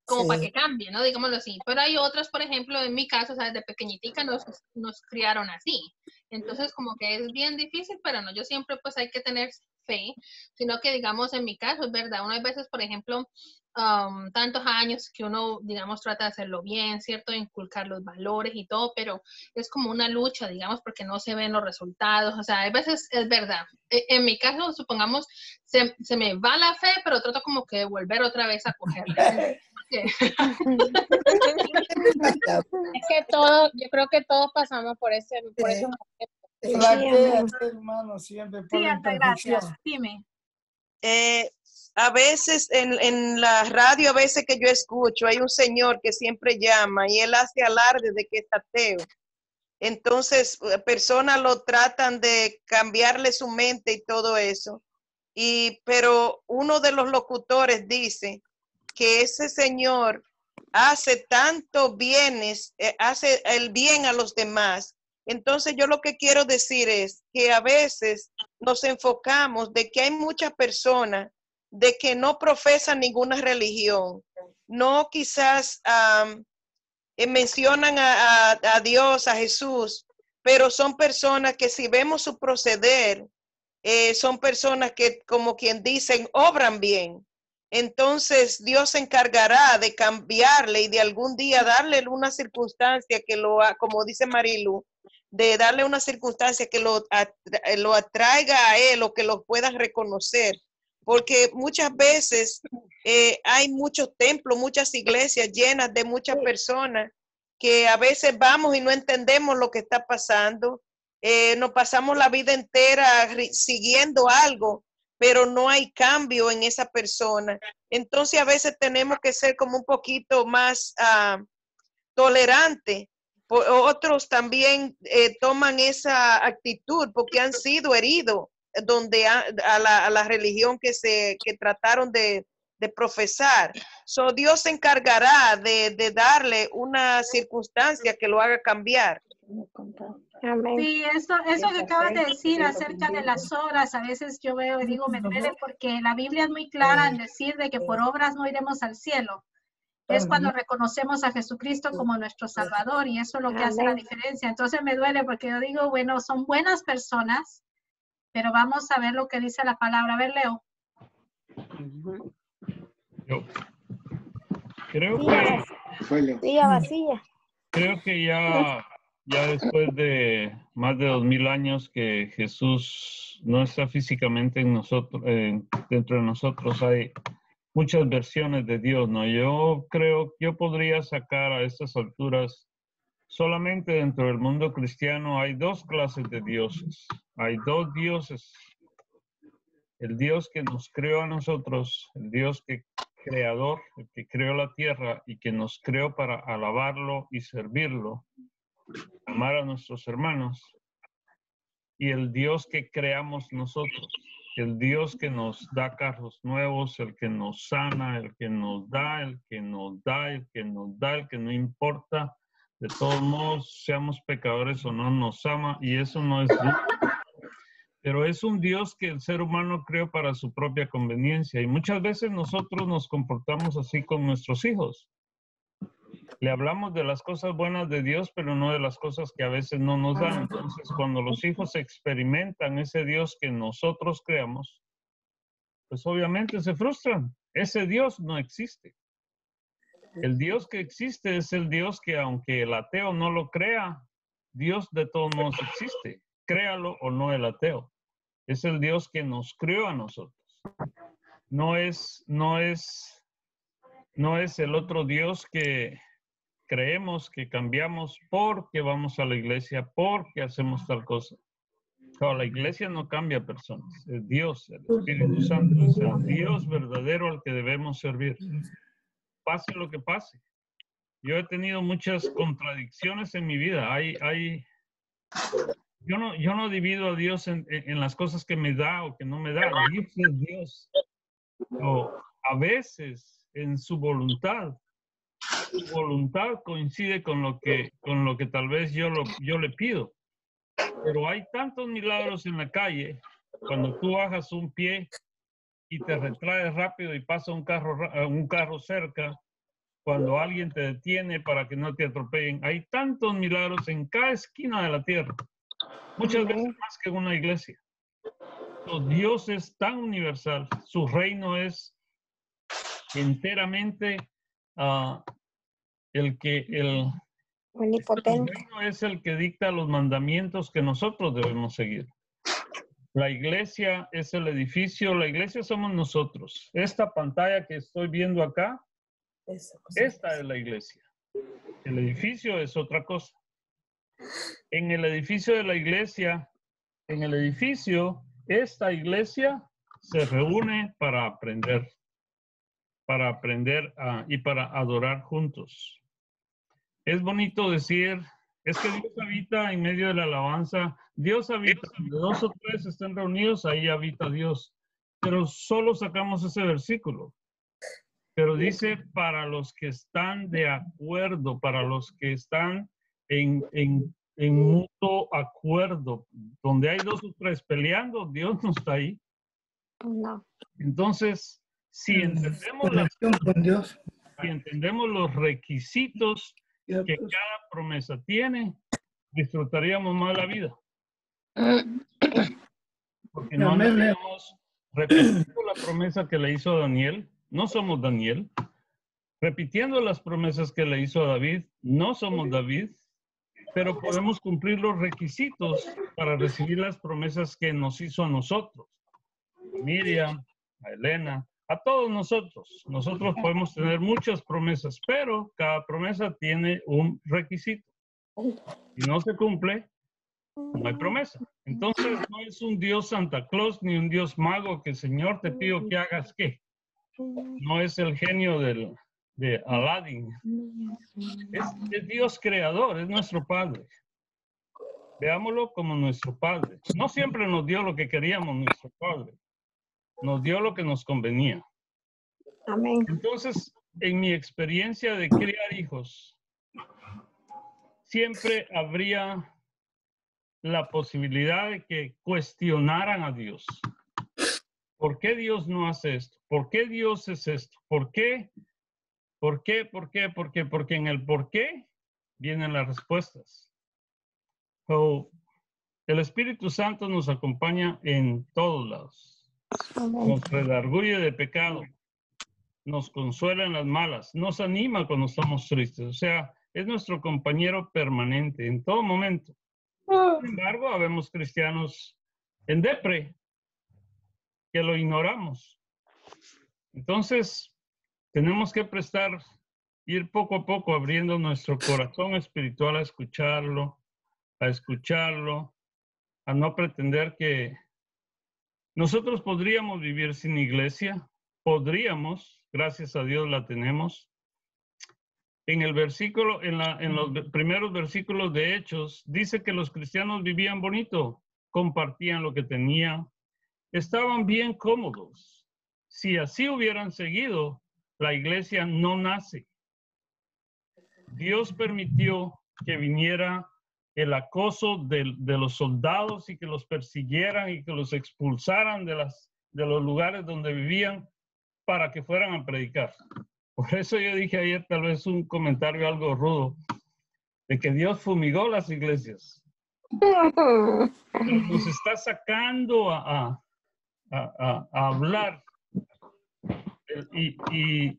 Como para que cambie, ¿no? Digámoslo así. Pero hay otras, por ejemplo, en mi caso, o sea, desde pequeñitica nos criaron así. Entonces, como que es bien difícil, pero no, yo siempre pues hay que tener fe, sino que, digamos, en mi caso, es verdad, uno hay veces, por ejemplo, tantos años que uno, digamos, trata de hacerlo bien, ¿cierto? Inculcar los valores y todo, pero es como una lucha, digamos, porque no se ven los resultados, o sea, hay veces es verdad. En mi caso, supongamos, se me va la fe, pero trato como que de volver otra vez a cogerla. Es que yo creo que todos pasamos por ese momento. Hermano, siempre por Sí, la hasta gracias. imperfección. Dime. A veces en la radio, a veces que yo escucho, hay un señor que siempre llama y él hace alarde de que es ateo. Entonces, personas lo tratan de cambiarle su mente y todo eso. Pero uno de los locutores dice que ese señor hace tanto bienes, hace el bien a los demás. Entonces yo lo que quiero decir es que a veces nos enfocamos de que hay muchas personas de que no profesan ninguna religión, no quizás mencionan a Dios, a Jesús, pero son personas que si vemos su proceder, son personas que, como quien dicen, obran bien. Entonces Dios se encargará de cambiarle y de algún día darle una circunstancia que como dice Marilu, de darle una circunstancia que lo atraiga a él o que lo puedan reconocer. Porque muchas veces hay muchos templos, muchas iglesias llenas de muchas personas que a veces vamos y no entendemos lo que está pasando. Nos pasamos la vida entera siguiendo algo, pero no hay cambio en esa persona. Entonces a veces tenemos que ser como un poquito más tolerante. Otros también toman esa actitud porque han sido heridos donde a la religión que trataron de profesar. So, Dios se encargará de darle una circunstancia que lo haga cambiar. Sí, eso que acabas de decir acerca de las obras, a veces yo veo y digo, me duele porque la Biblia es muy clara en decir de que por obras no iremos al cielo. Es cuando reconocemos a Jesucristo como nuestro Salvador y eso es lo que hace la diferencia. Entonces me duele porque yo digo, bueno, son buenas personas, pero vamos a ver lo que dice la palabra. A ver, Leo. Yo creo que... vacía. Creo que ya después de más de 2000 años que Jesús no está físicamente en nosotros, dentro de nosotros hay muchas versiones de Dios, ¿no? Yo creo, yo podría sacar a estas alturas, solamente dentro del mundo cristiano hay dos clases de dioses. Hay dos dioses. El Dios que nos creó a nosotros, el Dios creador, el que creó la tierra y que nos creó para alabarlo y servirlo, amar a nuestros hermanos, y el Dios que creamos nosotros, el Dios que nos da carros nuevos, el que nos sana, el que nos da, el que nos da, el que nos da, el que no importa, de todos modos, seamos pecadores o no, nos ama, y eso no es Dios. Pero es un Dios que el ser humano creó para su propia conveniencia, y muchas veces nosotros nos comportamos así con nuestros hijos. Le hablamos de las cosas buenas de Dios, pero no de las cosas que a veces no nos dan. Entonces, cuando los hijos experimentan ese Dios que nosotros creamos, pues obviamente se frustran. Ese Dios no existe. El Dios que existe es el Dios que, aunque el ateo no lo crea, Dios de todos modos existe. Créalo o no el ateo. Es el Dios que nos creó a nosotros. No es el otro Dios que creemos que cambiamos porque vamos a la iglesia, porque hacemos tal cosa. Claro, la iglesia no cambia personas. Es Dios, el Espíritu Santo. Es el Dios verdadero al que debemos servir. Pase lo que pase. Yo he tenido muchas contradicciones en mi vida. Yo no divido a Dios en las cosas que me da o que no me da. Dios es Dios. O a veces en su voluntad coincide con lo que tal vez yo le pido. Pero hay tantos milagros en la calle, cuando tú bajas un pie y te retraes rápido y pasa un carro cerca, cuando alguien te detiene para que no te atropellen. Hay tantos milagros en cada esquina de la tierra, muchas veces más que en una iglesia. Dios es tan universal, su reino es enteramente omnipotente. El reino es el que dicta los mandamientos que nosotros debemos seguir. La iglesia es el edificio, la iglesia somos nosotros. Esta pantalla que estoy viendo acá, esta es la iglesia. El edificio es otra cosa. En el edificio de la iglesia, esta iglesia se reúne para aprender y para adorar juntos. Es bonito decir, es que Dios habita en medio de la alabanza. Dios habita, donde dos o tres estén reunidos, ahí habita Dios. Pero solo sacamos ese versículo. Pero dice, para los que están de acuerdo, para los que están en mutuo acuerdo, donde hay dos o tres peleando, Dios no está ahí. No. Entonces, si entendemos los requisitos que cada promesa tiene, disfrutaríamos más la vida. Porque no andaríamos repitiendo la promesa que le hizo a Daniel. No somos Daniel. Repitiendo las promesas que le hizo a David. No somos David. Pero podemos cumplir los requisitos para recibir las promesas que nos hizo a nosotros. A Miriam, a Elena, a todos nosotros. Nosotros podemos tener muchas promesas, pero cada promesa tiene un requisito. Si no se cumple, no hay promesa. Entonces no es un Dios Santa Claus ni un Dios mago que, Señor, te pido que hagas qué. No es el genio de Aladdin. Es Dios creador, es nuestro Padre. Veámoslo como nuestro Padre. No siempre nos dio lo que queríamos nuestro Padre. Nos dio lo que nos convenía. Amén. Entonces, en mi experiencia de criar hijos, siempre habría la posibilidad de que cuestionaran a Dios. ¿Por qué Dios no hace esto? ¿Por qué Dios es esto? ¿Por qué? ¿Por qué? ¿Por qué? ¿Por qué? Porque en el por qué vienen las respuestas. So, el Espíritu Santo nos acompaña en todos lados. Nos redarguye de pecado. Nos consuela en las malas. Nos anima cuando estamos tristes. O sea, es nuestro compañero permanente en todo momento. Sin embargo, habemos cristianos en depre que lo ignoramos. Entonces, tenemos que ir poco a poco abriendo nuestro corazón espiritual a escucharlo, a no pretender que nosotros podríamos vivir sin iglesia. Podríamos, gracias a Dios la tenemos. En el versículo, en los primeros versículos de Hechos, dice que los cristianos vivían bonito, compartían lo que tenían, estaban bien cómodos. Si así hubieran seguido, la iglesia no nace. Dios permitió que viniera el acoso de los soldados y que los persiguieran y que los expulsaran de los lugares donde vivían para que fueran a predicar. Por eso yo dije ayer tal vez un comentario algo rudo, de que Dios fumigó las iglesias. Nos está sacando a hablar. Y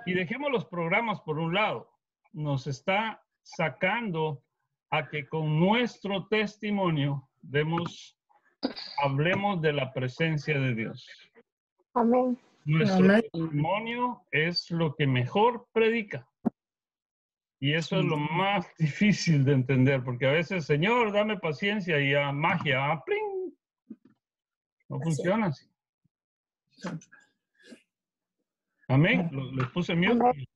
dejemos los programas por un lado. Nos está sacando a que con nuestro testimonio hablemos de la presencia de Dios. Amén. Nuestro testimonio es lo que mejor predica. Y eso es lo más difícil de entender, porque a veces, Señor, dame paciencia y a magia, ¡pling! No funciona así. Amén. Les puse mute.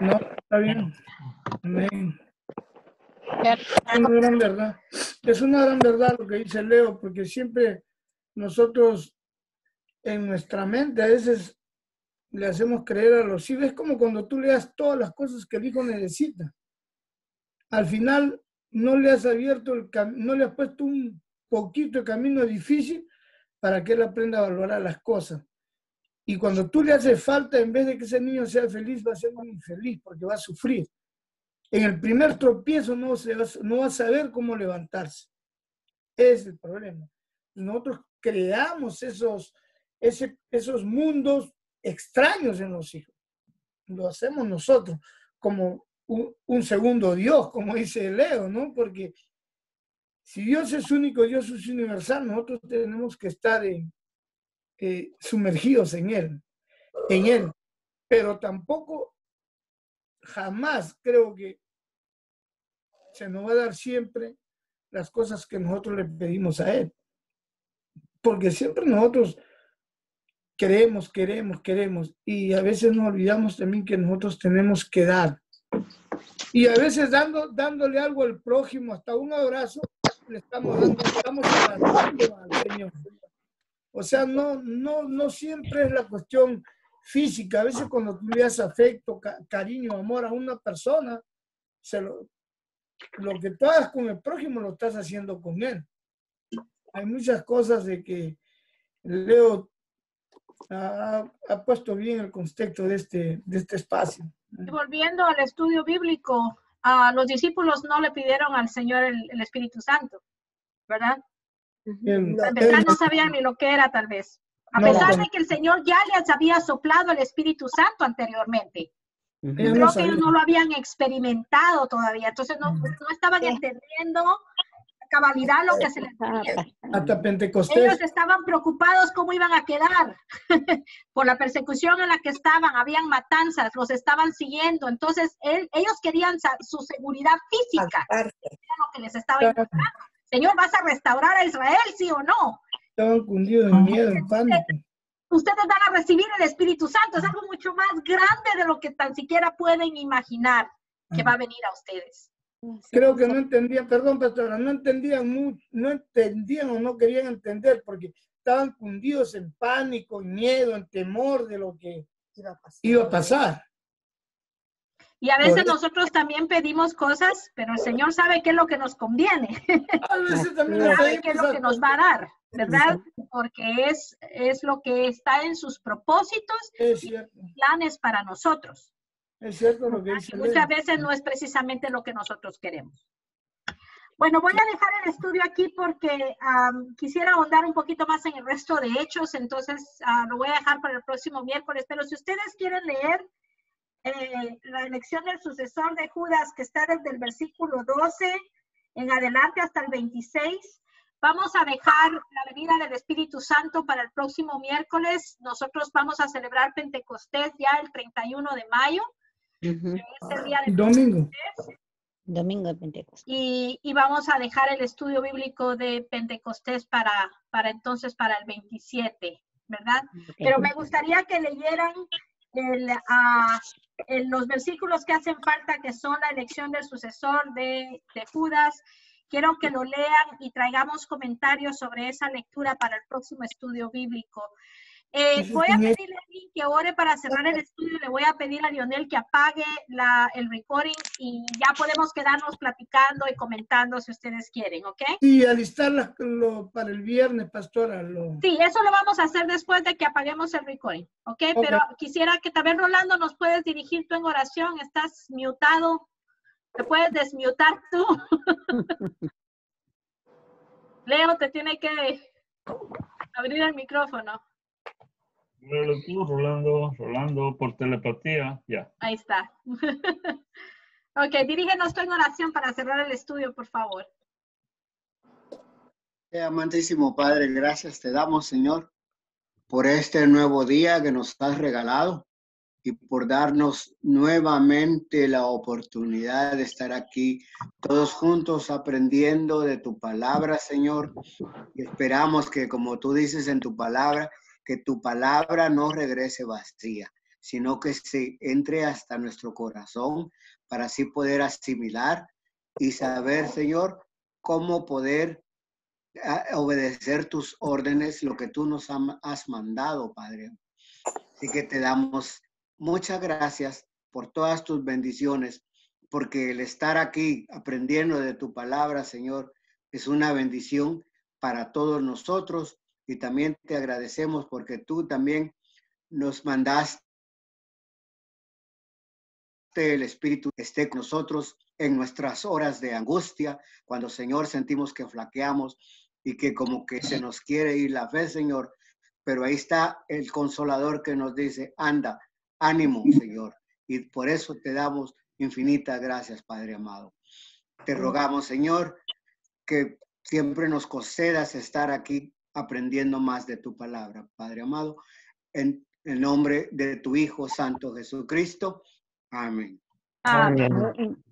No, está bien. Amén. Es una gran verdad. Es una gran verdad lo que dice Leo, porque siempre nosotros en nuestra mente a veces le hacemos creer a los hijos. Es como cuando tú le das todas las cosas que el hijo necesita. Al final no le has abierto no le has puesto un poquito de camino difícil para que él aprenda a valorar las cosas. Y cuando tú le haces falta, en vez de que ese niño sea feliz, va a ser muy infeliz porque va a sufrir. En el primer tropiezo no va a saber cómo levantarse. Ese es el problema. Nosotros creamos esos mundos extraños en los hijos. Lo hacemos nosotros como un segundo Dios, como dice Leo, ¿no? Porque si Dios es único, Dios es universal, nosotros tenemos que estar sumergidos en Él. Pero tampoco, jamás creo que se nos va a dar siempre las cosas que nosotros le pedimos a Él. Porque siempre nosotros queremos, y a veces nos olvidamos también que nosotros tenemos que dar. Y a veces dándole algo al prójimo, hasta un abrazo, le estamos abrazando al Señor. O sea, no siempre es la cuestión física. A veces cuando tú le das afecto, cariño, amor a una persona, lo que tú hagas con el prójimo lo estás haciendo con él. Hay muchas cosas de que Leo ha puesto bien el contexto de este espacio. Volviendo al estudio bíblico, los discípulos no le pidieron al Señor el Espíritu Santo, ¿verdad? Al empezar no sabían ni lo que era, tal vez. A pesar de que el Señor ya les había soplado el Espíritu Santo anteriormente. Creo que ellos no lo habían experimentado todavía. Entonces no estaban entendiendo a cabalidad lo que se les pedía. Hasta Pentecostés. Ellos estaban preocupados cómo iban a quedar por la persecución en la que estaban. Habían matanzas, los estaban siguiendo. Entonces ellos querían su seguridad física. Era lo que les estaba importando. Señor, ¿vas a restaurar a Israel, sí o no? Estaban cundidos en miedo, en pánico. Ustedes van a recibir el Espíritu Santo. Es algo mucho más grande de lo que tan siquiera pueden imaginar que va a venir a ustedes. Creo que no entendían, perdón, pastora, no entendían o no querían entender porque estaban cundidos en pánico, en miedo, en temor de lo que iba a pasar. Y a veces nosotros también pedimos cosas, pero el Señor sabe qué es lo que nos conviene. A veces también sabe qué es lo que nos va a dar, ¿verdad? Porque es lo que está en sus propósitos y planes para nosotros. Es cierto lo que dice. Muchas veces no es precisamente lo que nosotros queremos. Bueno, voy a dejar el estudio aquí porque quisiera ahondar un poquito más en el resto de hechos, entonces lo voy a dejar para el próximo miércoles. Pero si ustedes quieren leer la elección del sucesor de Judas, que está desde el versículo 12 en adelante hasta el 26, vamos a dejar la venida del Espíritu Santo para el próximo miércoles. Nosotros vamos a celebrar Pentecostés ya el 31 de mayo. Es el día de domingo. Domingo de Pentecostés. Y vamos a dejar el estudio bíblico de Pentecostés para entonces para el 27, ¿verdad? Okay. Pero me gustaría que leyeran los versículos que hacen falta, que son la elección del sucesor de Judas. Quiero que lo lean y traigamos comentarios sobre esa lectura para el próximo estudio bíblico. Voy a pedirle a alguien que ore para cerrar el estudio. Le voy a pedir a Lionel que apague el recording y ya podemos quedarnos platicando y comentando si ustedes quieren, ¿ok? Y alistarlas para el viernes, pastora. Sí, eso lo vamos a hacer después de que apaguemos el recording, ¿ok? Pero quisiera que también, Rolando, nos puedes dirigir tú en oración. Estás mutado. ¿Te puedes desmutar tú? Leo, te tiene que abrir el micrófono. Tú, Rolando, por telepatía, ya. Ahí está. Ok, dirígenos tú en oración para cerrar el estudio, por favor. Amantísimo Padre, gracias te damos, Señor, por este nuevo día que nos has regalado y por darnos nuevamente la oportunidad de estar aquí todos juntos aprendiendo de tu palabra, Señor. Y esperamos que, como tú dices en tu palabra, que tu palabra no regrese vacía, sino que se entre hasta nuestro corazón para así poder asimilar y saber, Señor, cómo poder obedecer tus órdenes, lo que tú nos has mandado, Padre. Así que te damos muchas gracias por todas tus bendiciones, porque el estar aquí aprendiendo de tu palabra, Señor, es una bendición para todos nosotros. Y también te agradecemos porque tú también nos mandaste el Espíritu esté con nosotros en nuestras horas de angustia, cuando, Señor, sentimos que flaqueamos y que como que se nos quiere ir la fe, Señor. Pero ahí está el Consolador que nos dice, anda, ánimo, Señor. Y por eso te damos infinitas gracias, Padre amado. Te rogamos, Señor, que siempre nos concedas estar aquí aprendiendo más de tu palabra, Padre amado, en el nombre de tu Hijo Santo Jesucristo. Amén. Amén.